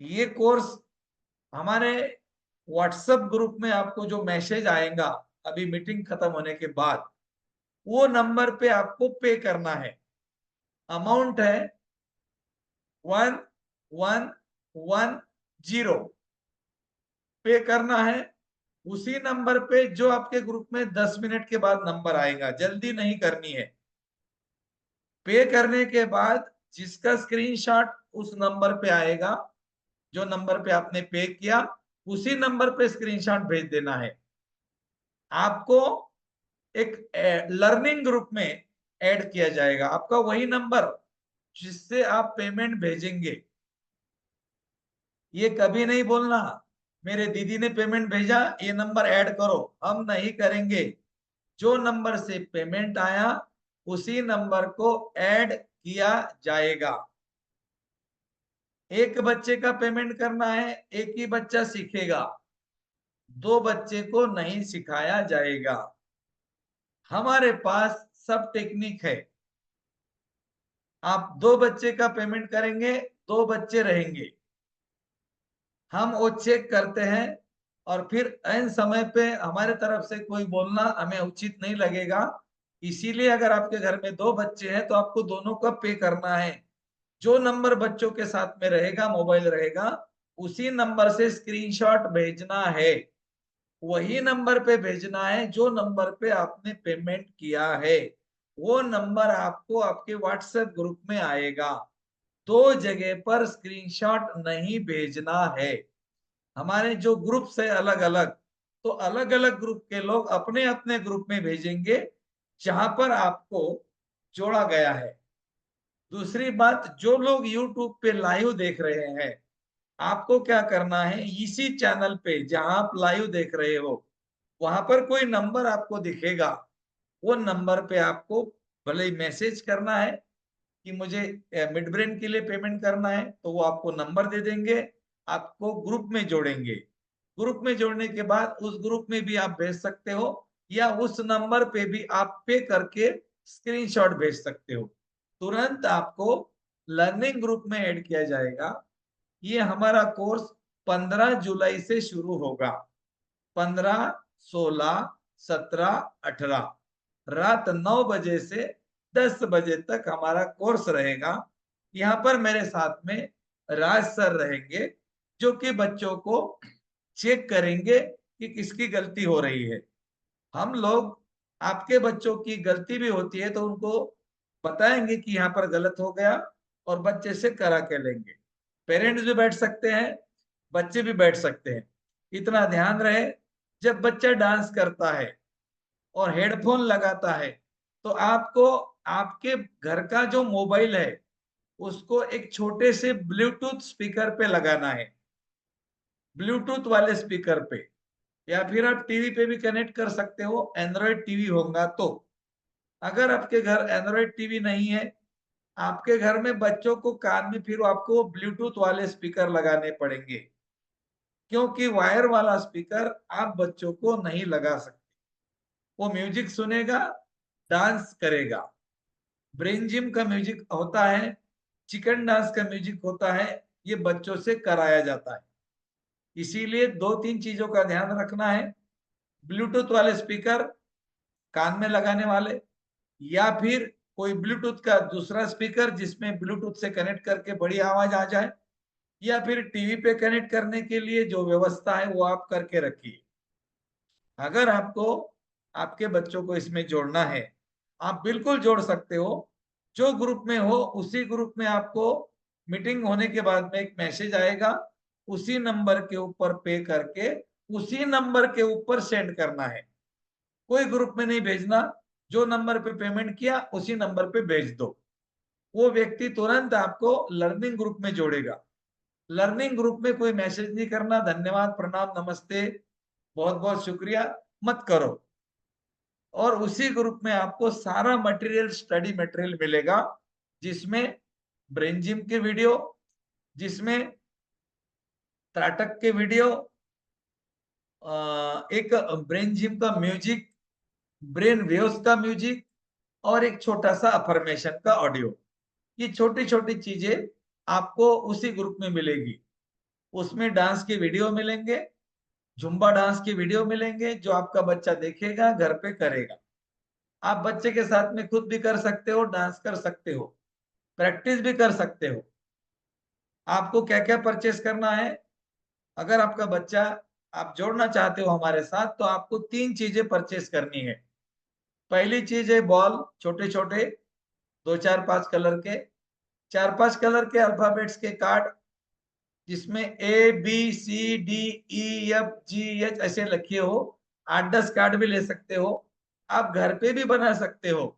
ये कोर्स हमारे व्हाट्सएप ग्रुप में आपको जो मैसेज आएगा अभी मीटिंग खत्म होने के बाद, वो नंबर पे आपको पे करना है। अमाउंट है 1110, पे करना है उसी नंबर पे जो आपके ग्रुप में 10 मिनट के बाद नंबर आएगा। जल्दी नहीं करनी है। पे करने के बाद जिसका स्क्रीनशॉट उस नंबर पे आएगा, जो नंबर पे आपने पे किया, उसी नंबर पे स्क्रीनशॉट भेज देना है। आपको एक लर्निंग ग्रुप में ऐड किया जाएगा। आपका वही नंबर जिससे आप पेमेंट भेजेंगे, ये कभी नहीं बोलना मेरे दीदी ने पेमेंट भेजा ये नंबर ऐड करो, हम नहीं करेंगे। जो नंबर से पेमेंट आया उसी नंबर को ऐड किया जाएगा। एक बच्चे का पेमेंट करना है, एक ही बच्चा सीखेगा, 2 बच्चे को नहीं सिखाया जाएगा। हमारे पास सब टेक्निक है। आप 2 बच्चे का पेमेंट करेंगे, 2 बच्चे रहेंगे, हम वो चेक करते हैं और फिर ऐन समय पे हमारे तरफ से कोई बोलना हमें उचित नहीं लगेगा। इसीलिए अगर आपके घर में 2 बच्चे हैं तो आपको दोनों का पे करना है। जो नंबर बच्चों के साथ में रहेगा, मोबाइल रहेगा, उसी नंबर से स्क्रीनशॉट भेजना है। वही नंबर पे भेजना है जो नंबर पे आपने पेमेंट किया है। वो नंबर आपको आपके व्हाट्सएप ग्रुप में आएगा। 2 जगह पर स्क्रीनशॉट नहीं भेजना है। हमारे जो ग्रुप्स है अलग अलग, तो अलग अलग ग्रुप के लोग अपने अपने ग्रुप में भेजेंगे जहां पर आपको जोड़ा गया है। दूसरी बात, जो लोग YouTube पे लाइव देख रहे हैं, आपको क्या करना है, इसी चैनल पे जहां आप लाइव देख रहे हो वहां पर कोई नंबर आपको दिखेगा। वो नंबर पे आपको भले ही मैसेज करना है कि मुझे मिड ब्रेन के लिए पेमेंट करना है, तो वो आपको नंबर दे देंगे, आपको ग्रुप में जोड़ेंगे। ग्रुप में जोड़ने के बाद उस ग्रुप में भी आप भेज सकते हो या उस नंबर पे भी आप पे करके स्क्रीनशॉट भेज सकते हो। तुरंत आपको लर्निंग ग्रुप में ऐड किया जाएगा। ये हमारा कोर्स 15 जुलाई से शुरू होगा। 15, 16, 17, 18 रात 9 बजे से 10 बजे तक हमारा कोर्स रहेगा। यहाँ पर मेरे साथ में राज सर रहेंगे जो कि बच्चों को चेक करेंगे कि किसकी गलती हो रही है। हम लोग आपके बच्चों की गलती भी होती है तो उनको बताएंगे कि यहाँ पर गलत हो गया और बच्चे से करा के लेंगे। पेरेंट्स भी बैठ सकते हैं, बच्चे भी बैठ सकते हैं। इतना ध्यान रहे, जब बच्चा डांस करता है और हेडफोन लगाता है तो आपको आपके घर का जो मोबाइल है उसको एक छोटे से ब्लूटूथ स्पीकर पे लगाना है। ब्लूटूथ वाले स्पीकर पे, या फिर आप टीवी पे भी कनेक्ट कर सकते हो, एंड्रॉयड टीवी होगा तो। अगर आपके घर एंड्रॉयड टीवी नहीं है, आपके घर में बच्चों को कान में फिर आपको ब्लूटूथ वाले स्पीकर लगाने पड़ेंगे, क्योंकि वायर वाला स्पीकर आप बच्चों को नहीं लगा सकते। वो म्यूजिक सुनेगा, डांस करेगा। ब्रेन जिम का म्यूजिक होता है, चिकन डांस का म्यूजिक होता है, ये बच्चों से कराया जाता है। इसीलिए 2-3 चीजों का ध्यान रखना है। ब्लूटूथ वाले स्पीकर कान में लगाने वाले, या फिर कोई ब्लूटूथ का दूसरा स्पीकर जिसमें ब्लूटूथ से कनेक्ट करके बड़ी आवाज आ जाए, या फिर टीवी पे कनेक्ट करने के लिए जो व्यवस्था है वो आप करके रखिए। अगर आपको आपके बच्चों को इसमें जोड़ना है, आप बिल्कुल जोड़ सकते हो। जो ग्रुप में हो उसी ग्रुप में आपको मीटिंग होने के बाद में एक मैसेज आएगा, उसी नंबर के ऊपर पे करके उसी नंबर के ऊपर सेंड करना है। कोई ग्रुप में नहीं भेजना, जो नंबर पे पेमेंट किया उसी नंबर पे भेज दो। वो व्यक्ति तुरंत आपको लर्निंग ग्रुप में जोड़ेगा। लर्निंग ग्रुप में कोई मैसेज नहीं करना, धन्यवाद, प्रणाम, नमस्ते, बहुत बहुत शुक्रिया, मत करो। और उसी ग्रुप में आपको सारा मटेरियल, स्टडी मटेरियल मिलेगा, जिसमें ब्रेन जिम के वीडियो, जिसमें त्राटक के वीडियो, एक ब्रेन जिम का म्यूजिक, ब्रेन वेव्स का म्यूजिक, और एक छोटा सा अफर्मेशन का ऑडियो। ये छोटी छोटी चीजें आपको उसी ग्रुप में मिलेगी। उसमें डांस के वीडियो मिलेंगे, जुम्बा डांस के वीडियो मिलेंगे, जो आपका बच्चा देखेगा, घर पे करेगा। आप बच्चे के साथ में खुद भी कर सकते हो, डांस कर सकते हो, प्रैक्टिस भी कर सकते हो। आपको क्या क्या परचेस करना है? अगर आपका बच्चा आप जोड़ना चाहते हो हमारे साथ, तो आपको 3 चीजें परचेस करनी है। पहली चीज है बॉल, छोटे छोटे 2 4 5 कलर के, 4 5 कलर के अल्फाबेट्स के कार्ड, जिसमें ABCDEFGH ऐसे लिखे हो। 8 10 कार्ड भी ले सकते हो, आप घर पे भी बना सकते हो।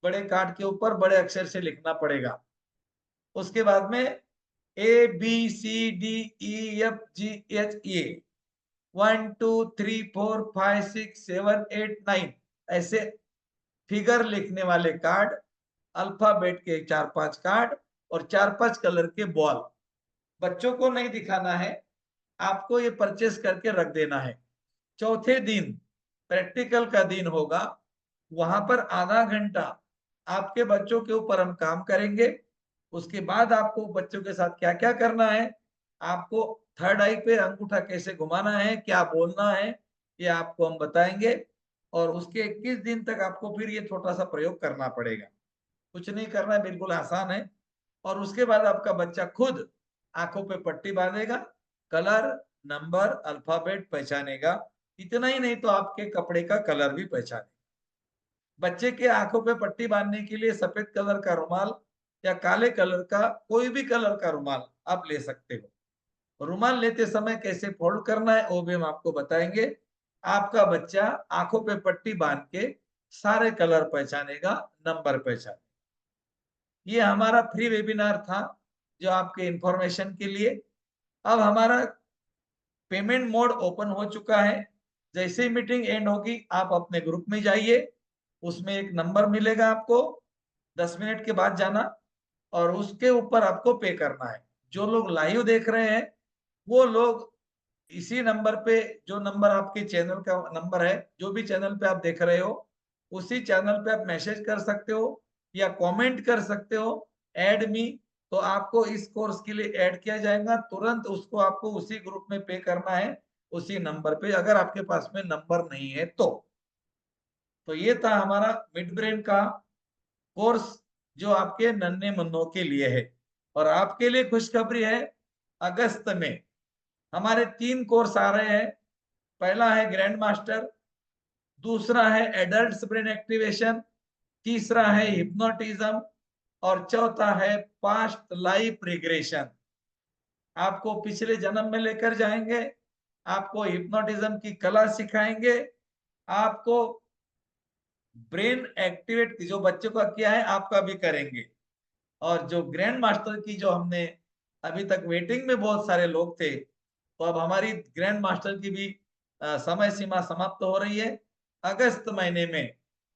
बड़े कार्ड के ऊपर बड़े अक्षर से लिखना पड़ेगा। उसके बाद में ABCDEFGH, 1 2 3 4 5 6 7 8 9 ऐसे फिगर लिखने वाले कार्ड, अल्फाबेट के 4 5 कार्ड, और 4 5 कलर के बॉल। बच्चों को नहीं दिखाना है, आपको ये परचेस करके रख देना है। चौथे दिन प्रैक्टिकल का दिन होगा, वहां पर आधा घंटा आपके बच्चों के ऊपर हम काम करेंगे। उसके बाद आपको बच्चों के साथ क्या क्या करना है, आपको थर्ड आई पे अंगूठा कैसे घुमाना है, क्या बोलना है, ये आपको हम बताएंगे। और उसके 21 दिन तक आपको फिर ये छोटा सा प्रयोग करना पड़ेगा। कुछ नहीं करना है, बिल्कुल आसान है। और उसके बाद आपका बच्चा खुद आंखों पे पट्टी बांधेगा, कलर, नंबर, अल्फाबेट पहचानेगा। इतना ही नहीं तो आपके कपड़े का कलर भी पहचानेगा। बच्चे के आंखों पे पट्टी बांधने के लिए सफेद कलर का रुमाल या काले कलर का कोई भी कलर का रुमाल आप ले सकते हो। रुमाल लेते समय कैसे फोल्ड करना है वो भी हम आपको बताएंगे। आपका बच्चा आंखों पे पट्टी बांध के सारे कलर पहचानेगा, नंबर पहचानेगा। ये हमारा फ्री वेबिनार था, जो आपके इंफॉर्मेशन के लिए। अब हमारा पेमेंट मोड ओपन हो चुका है। जैसे ही मीटिंग एंड होगी, आप अपने ग्रुप में जाइए, उसमें एक नंबर मिलेगा आपको, 10 मिनट के बाद जाना, और उसके ऊपर आपको पे करना है। जो लोग लाइव देख रहे हैं, वो लोग इसी नंबर पे, जो नंबर आपके चैनल का नंबर है, जो भी चैनल पे आप देख रहे हो, उसी चैनल पे आप मैसेज कर सकते हो या कमेंट कर सकते हो, ऐड मी। तो आपको इस कोर्स के लिए ऐड किया जाएगा तुरंत। उसको आपको उसी ग्रुप में पे करना है, उसी नंबर पे, अगर आपके पास में नंबर नहीं है तो ये था हमारा मिड ब्रेन का कोर्स, जो आपके नन्हे मुन्नों के लिए है। और आपके लिए खुशखबरी है, अगस्त में हमारे 3 कोर्स आ रहे हैं। पहला है ग्रैंड मास्टर, दूसरा है एडल्ट ब्रेन एक्टिवेशन, तीसरा है हिप्नोटिज्म, और चौथा है पास्ट लाइफ रिग्रेशन। आपको पिछले जन्म में लेकर जाएंगे, आपको हिप्नोटिज्म की कला सिखाएंगे, आपको ब्रेन एक्टिवेट जो बच्चों का किया है आपका भी करेंगे। और जो ग्रैंड मास्टर की जो हमने, अभी तक वेटिंग में बहुत सारे लोग थे, तो अब हमारी ग्रैंड मास्टर की भी समय सीमा समाप्त हो रही है। अगस्त महीने में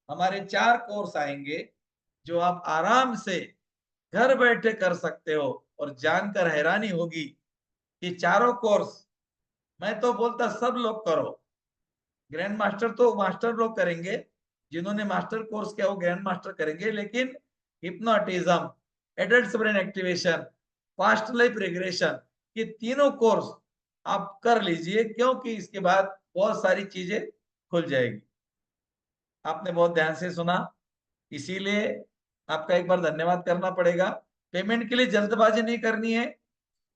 हमारे 4 कोर्स आएंगे, जो आप आराम से घर बैठे कर सकते हो। और जानकर हैरानी होगी कि चारों कोर्स, मैं तो बोलता सब लोग करो। ग्रैंड मास्टर तो मास्टर लोग करेंगे, जिन्होंने मास्टर कोर्स किया वो ग्रैंड मास्टर करेंगे, लेकिन hypnotism, adult brain activation, past life regression, ये तीनों कोर्स आप कर लीजिए, क्योंकि इसके बाद बहुत सारी चीजें खुल जाएगी। आपने बहुत ध्यान से सुना, इसीलिए आपका एक बार धन्यवाद करना पड़ेगा। पेमेंट के लिए जल्दबाजी नहीं करनी है,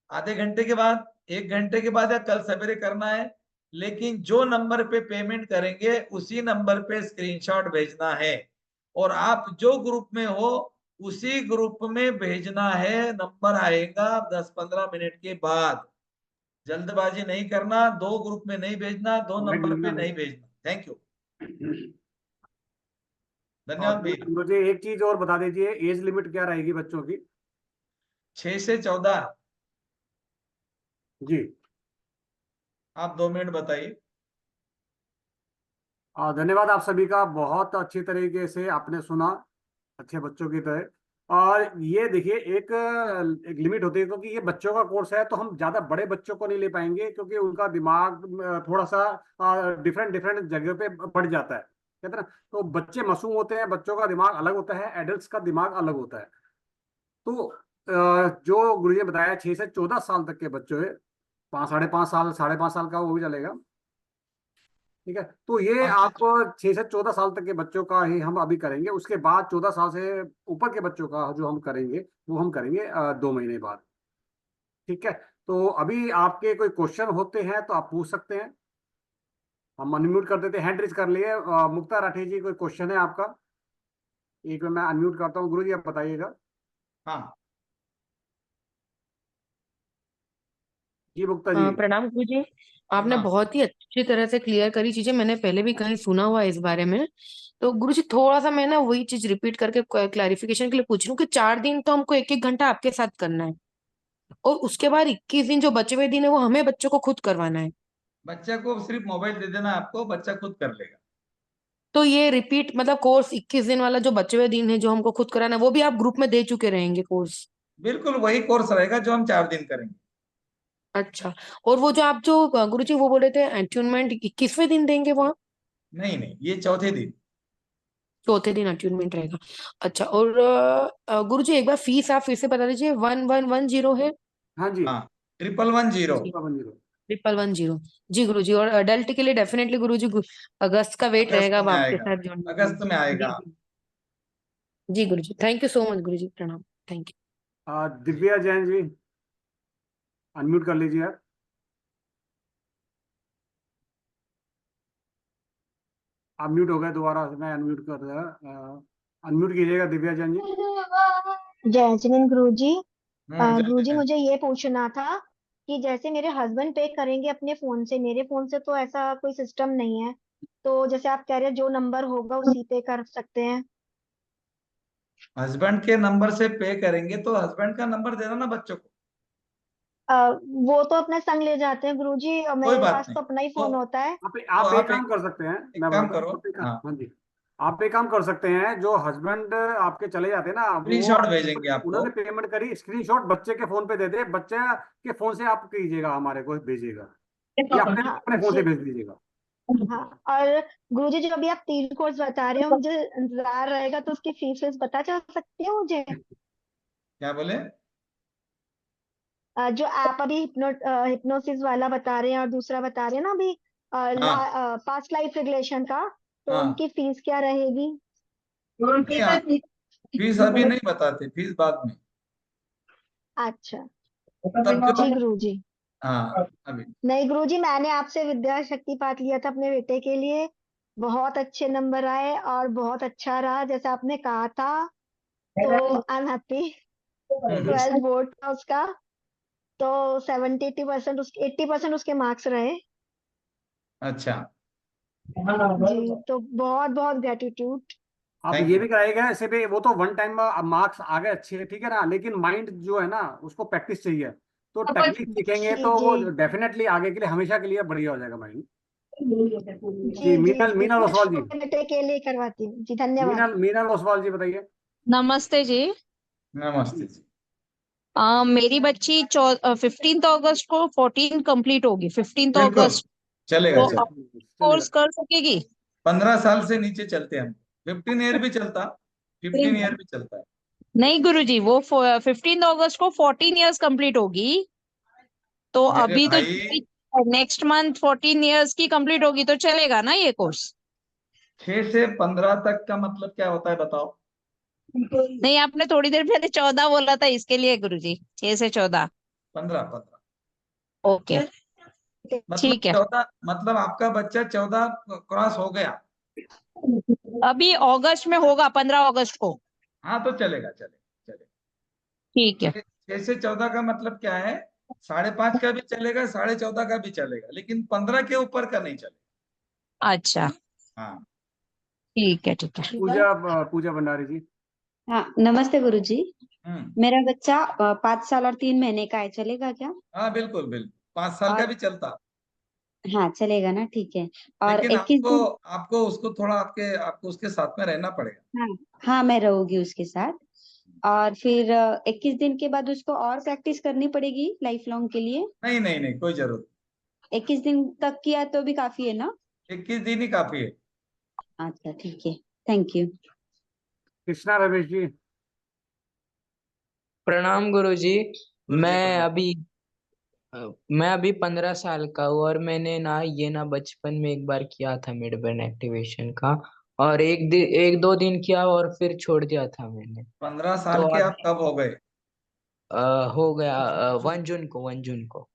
आधे घंटे के बाद, 1 घंटे के बाद, या कल सवेरे करना है। लेकिन जो नंबर पे पेमेंट करेंगे उसी नंबर पे स्क्रीनशॉट भेजना है, और आप जो ग्रुप में हो उसी ग्रुप में भेजना है। नंबर आएगा 10 15 मिनट के बाद। जल्दबाजी नहीं करना, 2 ग्रुप में नहीं भेजना, 2 नंबर पे नहीं भेजना। थैंक यू, धन्यवाद और भैया। मुझे एक चीज और बता दीजिए, एज लिमिट क्या रहेगी बच्चों की? 6 से 14। जी। आप 2 मिनट बताइए। धन्यवाद आप सभी का, बहुत अच्छी तरीके से आपने सुना, अच्छे बच्चों की तरह। और ये देखिए, एक एक लिमिट होती है, क्योंकि ये बच्चों का कोर्स है तो हम ज्यादा बड़े बच्चों को नहीं ले पाएंगे, क्योंकि उनका दिमाग थोड़ा सा डिफरेंट डिफरेंट जगह पे बढ़ जाता है, कहते हैं ना। तो बच्चे मासूम होते हैं, बच्चों का दिमाग अलग होता है, एडल्ट्स का दिमाग अलग होता है। तो जो गुरु जी ने बताया, 6 से 14 साल तक के बच्चे, 5, 5.5 साल, 5.5 साल का वो भी चलेगा। ठीक है, तो ये हाँ, आप 6 से 14 साल तक के बच्चों का ही हम अभी करेंगे। उसके बाद 14 साल से ऊपर के बच्चों का जो हम करेंगे, वो हम करेंगे 2 महीने बाद। ठीक है, तो अभी आपके कोई क्वेश्चन होते हैं तो आप पूछ सकते हैं। हम अनम्यूट कर देते हैं, हैंड रेज कर लिए। मुक्ता राठी जी, कोई क्वेश्चन है आपका? एक मैं अनम्यूट करता हूँ, गुरु जी आप बताइएगा। हाँ, जी मुक्ता जी। प्रणाम गुरु जी। आपने प्रणाम। बहुत ही अच्छी तरह से क्लियर करी चीजें, मैंने पहले भी कहीं सुना हुआ है इस बारे में। तो गुरु जी थोड़ा सा मैं ना वही चीज रिपीट करके क्लैरिफिकेशन के लिए पूछ रही हूँ कि 4 दिन तो हमको 1-1 घंटा आपके साथ करना है, और उसके बाद 21 दिन जो बचे हुए दिन है वो हमें बच्चों को खुद करवाना है। बच्चा को सिर्फ मोबाइल दे देना, आपको बच्चा खुद कर लेगा। तो ये रिपीट मतलब कोर्स 21 दिन वाला जो बचे हुए दिन है जो हमको खुद कराना है, वो भी आप ग्रुप में दे चुके रहेंगे कोर्स? बिल्कुल वही कोर्स रहेगा जो हम 4 दिन करेंगे। अच्छा। और वो जो आप जो गुरु जी वो बोल रहे थे अट्यूनमेंट 21वें दिन देंगे वहाँ? नहीं नहीं, ये चौथे दिन। चौथे दिन अट्यूनमेंट रहेगा। अच्छा। और गुरु जी एक बार फीस आप फिर से बता दीजिए। 1110 है? हाँ जी। हाँ, 1110। जी। 1110। 1110। जी गुरु जी। और अडल्ट के लिए डेफिनेटली गुरु जी अगस्त का वेट अगस्त रहेगा अब में आपके आएगा, साथ जुड़ने के अगस्त में लिए। आएगा। जी जी। जी गुरु जी, थैंक यू सो मच गुरु जी, प्रणाम। Thank you. Divya Jain ji, unmute कर लीजिए आप। आप म्यूट हो गए, दोबारा से मैं अनम्यूट कर रहा। अनम्यूट कीजिएगा दिव्या जैन जी। जय जिनेन्द्र गुरु जी। जय गुरु जी जय। मुझे ये पूछना था कि जैसे मेरे हस्बैंड पे करेंगे अपने फोन से, मेरे फोन से तो ऐसा कोई सिस्टम नहीं है, तो जैसे आप कह रहे हैं जो नंबर होगा उसी पे कर सकते हैं। हस्बैंड के नंबर से पे करेंगे तो हस्बैंड का नंबर देना ना बच्चों को। वो तो अपने संग ले जाते हैं गुरु जी, और कोई मेरे बात पास नहीं। तो अपना ही तो फोन होता है। तो आप एक आप काम कर सकते हैं, एक मैं काम बताता हूँ, करो। आप एक काम, हाँ, हाँ जी, आप एक काम कर सकते हैं। जो हस्बैंड आपके चले जाते हैं ना, वो स्क्रीनशॉट भेजेंगे आपको। उन्होंने पेमेंट करी, स्क्रीनशॉट बच्चे के फोन पे दे दे, बच्चे के फोन से आप कीजिएगा, हमारे को भेजिएगा, या अपने हाँ अपने फोन से जी। भेज दीजिएगा। हाँ। और गुरु जी जो अभी आप 3 कोर्स बता रहे हो, मुझे इंतजार रहेगा, तो उसकी फीस बता चल सकती है मुझे? क्या बोले? जो आप अभी हिप्नोसिस वाला बता रहे हैं और दूसरा बता रहे हैं ना अभी, हाँ पास्ट लाइफ रिग्रेशन का, तो हाँ। उनकी फीस क्या रहेगी? नहीं, फीस अभी नहीं बताते, फीस बाद में। अच्छा। तब जो। जी गुरु जी। हाँ, अभी। नहीं गुरु जी, मैंने आपसे विद्या शक्तिपात लिया था अपने बेटे के लिए, बहुत अच्छे नंबर आए और बहुत अच्छा रहा जैसा आपने कहा था, तो I am happy. Hmm. 12 board था उसका, तो 70-80% उसके 80% उसके मार्क्स रहे। अच्छा। जी, तो बहुत बहुत ग्रेटिट्यूड। आप थैंक ये यू। भी कराएगा ऐसे भी, वो तो वन टाइम मार्क्स आ गए अच्छे, ठीक है ना, लेकिन माइंड जो है ना, उसको प्रैक्टिस चाहिए। तो टेक्निक सीखेंगे जी तो जी। वो डेफिनेटली आगे के लिए, हमेशा के लिए बढ़िया हो जाएगा माइंड। जी, जी जी मीनल जी, मीनल मैं ओसवाल जी। छोटे बेटे के लिए करवाती हूँ जी, धन्यवाद। मीनल मीनल ओसवाल जी बताइए। नमस्ते जी। नमस्ते जी। मेरी बच्ची 15 अगस्त को 14 कंप्लीट होगी, 15 बिल्कुल अगस्त चलेगा, तो चलेगा, अब चलेगा। कोर्स कर सकेगी? 15 साल से नीचे चलते हैं हम। 15 ईयर भी चलता, 15 ईयर भी चलता है। नहीं गुरुजी, वो 15 अगस्त को 14 इयर्स कंप्लीट होगी, तो मेरे अभी तो भाई, नेक्स्ट मंथ 14 इयर्स की कंप्लीट होगी, तो चलेगा ना ये कोर्स? 6 से 15 तक का मतलब क्या होता है बताओ? नहीं, आपने थोड़ी देर पहले 14 बोला था, इसके लिए गुरुजी 6 से 14। 15 15। ओके, मतलब ठीक है। 14, मतलब आपका बच्चा 14 क्रॉस हो गया। अभी अगस्त में होगा, 15 अगस्त को। हाँ तो चलेगा, चलेगा चलेगा। ठीक है। 6 से 14 का मतलब क्या है? 5.5 का भी चलेगा, 14.5 का भी चलेगा, लेकिन 15 के ऊपर का नहीं चलेगा। अच्छा, हाँ। ठीक है ठीक है। पूजा भंडारी जी। हाँ, नमस्ते गुरुजी। हम्म। मेरा बच्चा 5 साल और 3 महीने का है, चलेगा क्या? हाँ बिल्कुल बिल्कुल, 5 साल का और भी चलता, हाँ चलेगा ना, ठीक है। और लेकिन 21 आपको दिन, आपको उसको थोड़ा आपको उसके साथ में रहना पड़ेगा। हाँ हाँ मैं रहूंगी उसके साथ। और फिर 21 दिन के बाद उसको और प्रैक्टिस करनी पड़ेगी लाइफ लॉन्ग के लिए? नहीं नहीं नहीं, कोई जरूरत 21 दिन तक किया तो भी काफी है ना? नहीं, 21 दिन ही काफी है। अच्छा ठीक है, थैंक यू। कृष्णा रमेश जी। प्रणाम गुरुजी। गुरु जी मैं प्रणाम। अभी मैं अभी 15 साल का हूँ और मैंने ना बचपन में एक बार किया था मिड ब्रेन एक्टिवेशन का, और एक दो दिन किया और फिर छोड़ दिया था मैंने। 15 साल तो के आप अभी कब हो गए? हो गया 1 जून को।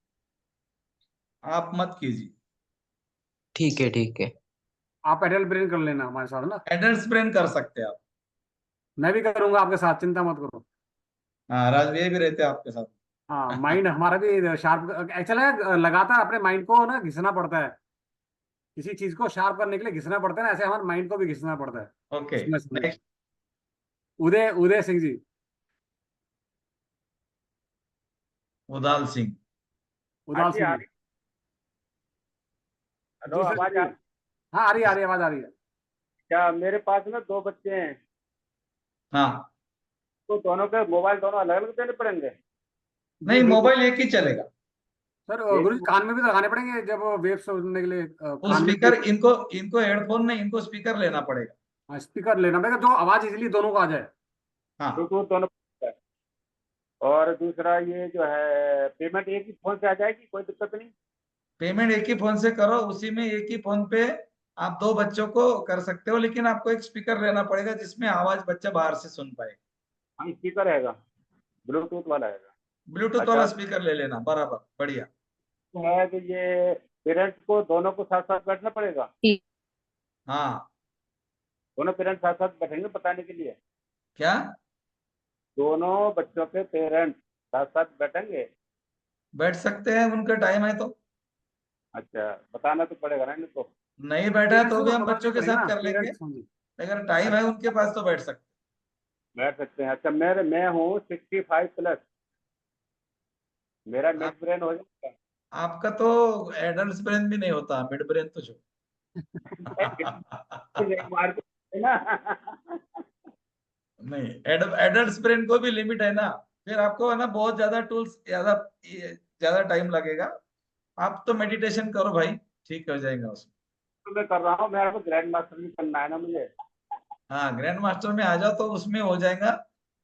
आप मत कीजिए। ठीक है ठीक है। आप एडल्ट ब्रेन कर लेना हमारे साथ ना। एडल्ट ब्रेन कर सकते हैं आप। मैं भी करूंगा आपके साथ, चिंता मत करो। हाँ, राजवीर भी रहते हैं आपके साथ। हाँ, माइंड हमारा भी शार्प एक्चुअल है, लगातार अपने माइंड को ना घिसना पड़ता है। किसी चीज को शार्प करने के लिए घिसना पड़ता है ना, ऐसे हमारे माइंड को भी घिसना पड़ता है। ओके, समय समय। नेक्स्ट। उदय उदय सिंह जी। उदाल सिंह। उदाल जी सिंह आ जी। रही। हेलो, जी सर आवाज जी। हाँ, आ रही है, आ रही है, आवाज आ रही है। क्या मेरे पास ना 2 बच्चे हैं, हाँ, तो दोनों के मोबाइल दोनों अलग अलग देने पड़ेंगे? जी नहीं, बिल्कुल मोबाइल एक ही चलेगा। सर। एक गुरु जी कान में भी तो लगाने पड़ेंगे जब वेव सुनने के लिए, वो कान में भी। स्पीकर, इनको इनको हेडफोन नहीं, इनको स्पीकर लेना पड़ेगा। स्पीकर लेना पड़ेगा जो आवाज इजीली दोनों को आ जाए। हाँ, ब्लूटूथ दोनों है। और दूसरा ये जो है पेमेंट एक ही फोन से आ जाएगी, कोई दिक्कत नहीं? पेमेंट एक ही फोन से करो, उसी में एक ही फोन पे आप 2 बच्चों को कर सकते हो, लेकिन आपको एक स्पीकर लेना पड़ेगा जिसमें आवाज बच्चा बाहर से सुन पाए। हाँ, स्पीकर रहेगा, ब्लूटूथ वाला रहेगा। ब्लूटूथ वाला अच्छा, स्पीकर ले लेना, बराबर, बढ़िया। तो है कि ये पेरेंट्स को दोनों को साथ साथ बैठना पड़ेगा? हाँ, दोनों पेरेंट्स साथ साथ बैठेंगे बताने के लिए? क्या? दोनों बच्चों के पेरेंट्स साथ साथ बैठेंगे? बैठ सकते हैं, उनका टाइम है तो। अच्छा, बताना तो पड़ेगा ना इनको। नहीं बैठा है पेरेंट्स तो को भी तो हम समझना बच्चों ही के पड़ेगा साथ ना, कर लेंगे, पेरेंट्स। हाँ जी। अगर टाइम है उनके पास तो बैठ सकते बैठ सकते हैं। अच्छा, मैं हूँ 65 प्लस, मेरा हैं। मिड ब्रेन हो जाएगा? आपका तो एडल्ट ब्रेन भी नहीं होता, मिड ब्रेन तो जो एक बार को है ना। नहीं, एडल्ट ब्रेन को भी लिमिट है ना। फिर आपको है ना बहुत ज्यादा टूल्स, ज्यादा ज्यादा टाइम लगेगा। आप तो मेडिटेशन करो भाई, ठीक हो जाएगा उसमें। तो मैं कर रहा हूँ, मेरे को ग्रैंड मास्टर भी करना है ना मुझे। हाँ, ग्रैंड मास्टर में आ जाओ तो उसमें हो जाएगा,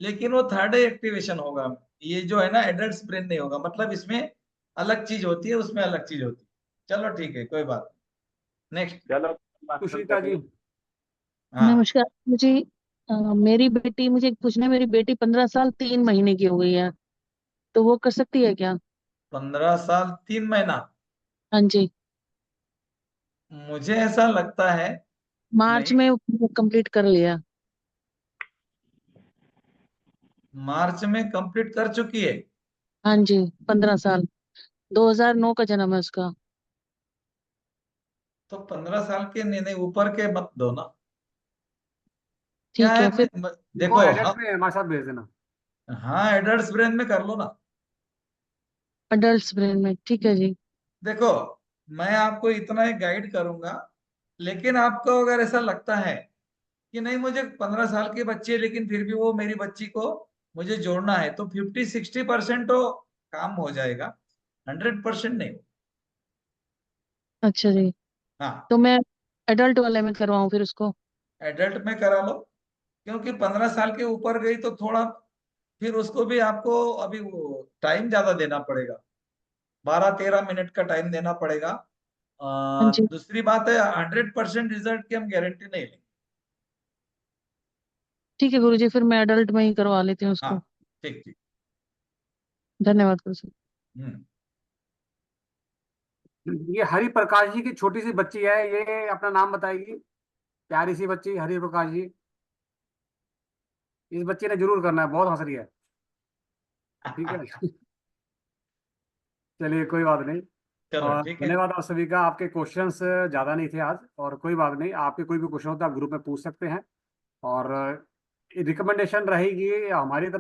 लेकिन वो थर्ड एक्टिवेशन होगा। ये जो है ना एडल्ट ब्रेन नहीं होगा, मतलब इसमें अलग चीज होती है, उसमें अलग चीज होती है। चलो ठीक है, कोई बात नहीं, नेक्स्ट। चलो मास्टर सुशीता जी। देखेंगे। हाँ, नमस्कार जी। मेरी बेटी, मुझे एक पूछना है, मेरी बेटी 15 साल 3 महीने की हो गई है, तो वो कर सकती है क्या? 15 साल 3 महीना? हाँ जी। मुझे ऐसा लगता है मार्च नहीं। में कंप्लीट कर लिया। मार्च में कंप्लीट कर चुकी है? हाँ जी, 15 साल, 2009 का जन्म है उसका। तो 15 साल के नहीं, नहीं ऊपर के मत दो ना। क्या ठीक है, है फिर। इनको देखो एडल्ट हम, में हमारे साथ भेज देना। हाँ एडल्ट ब्रेन में कर लो ना। अडल्ट ब्रेन में, ठीक है जी। देखो, मैं आपको इतना ही गाइड करूंगा, लेकिन आपको अगर ऐसा लगता है कि नहीं मुझे 15 साल की बच्ची है लेकिन फिर भी वो मेरी बच्ची को मुझे जोड़ना है, तो 50-60% तो काम हो जाएगा, 100% नहीं। अच्छा जी, हाँ, तो मैं एडल्ट वाले में करवाऊँ फिर उसको? एडल्ट में करा लो, क्योंकि 15 साल के ऊपर गई तो थोड़ा फिर उसको भी आपको अभी वो टाइम ज्यादा देना पड़ेगा, 12-13 मिनट का टाइम देना पड़ेगा। हाँ जी, दूसरी बात है, 100% रिजल्ट की हम गारंटी नहीं लेंगे। ठीक है गुरुजी, फिर मैं एडल्ट में ही करवा लेती हूँ हाँ, उसको। ठीक ठीक। धन्यवाद गुरुजी। हम्म। ये हरि प्रकाश जी की छोटी सी बच्ची है, ये अपना नाम बताएगी। प्यारी सी बच्ची हरि प्रकाश जी। इस बच्चे ने जरूर करना है, बहुत हंस रही है। ठीक है। चलिए, कोई बात नहीं। चलो और ठीक है। धन्यवाद आप सभी का। आपके क्वेश्चंस ज़्यादा नहीं थे आज, और कोई बात नहीं, आपके कोई भी क्वेश्चन हो तो आप ग्रुप में पूछ सकते हैं। और रिकमेंडेशन रहेगी हमारी तरफ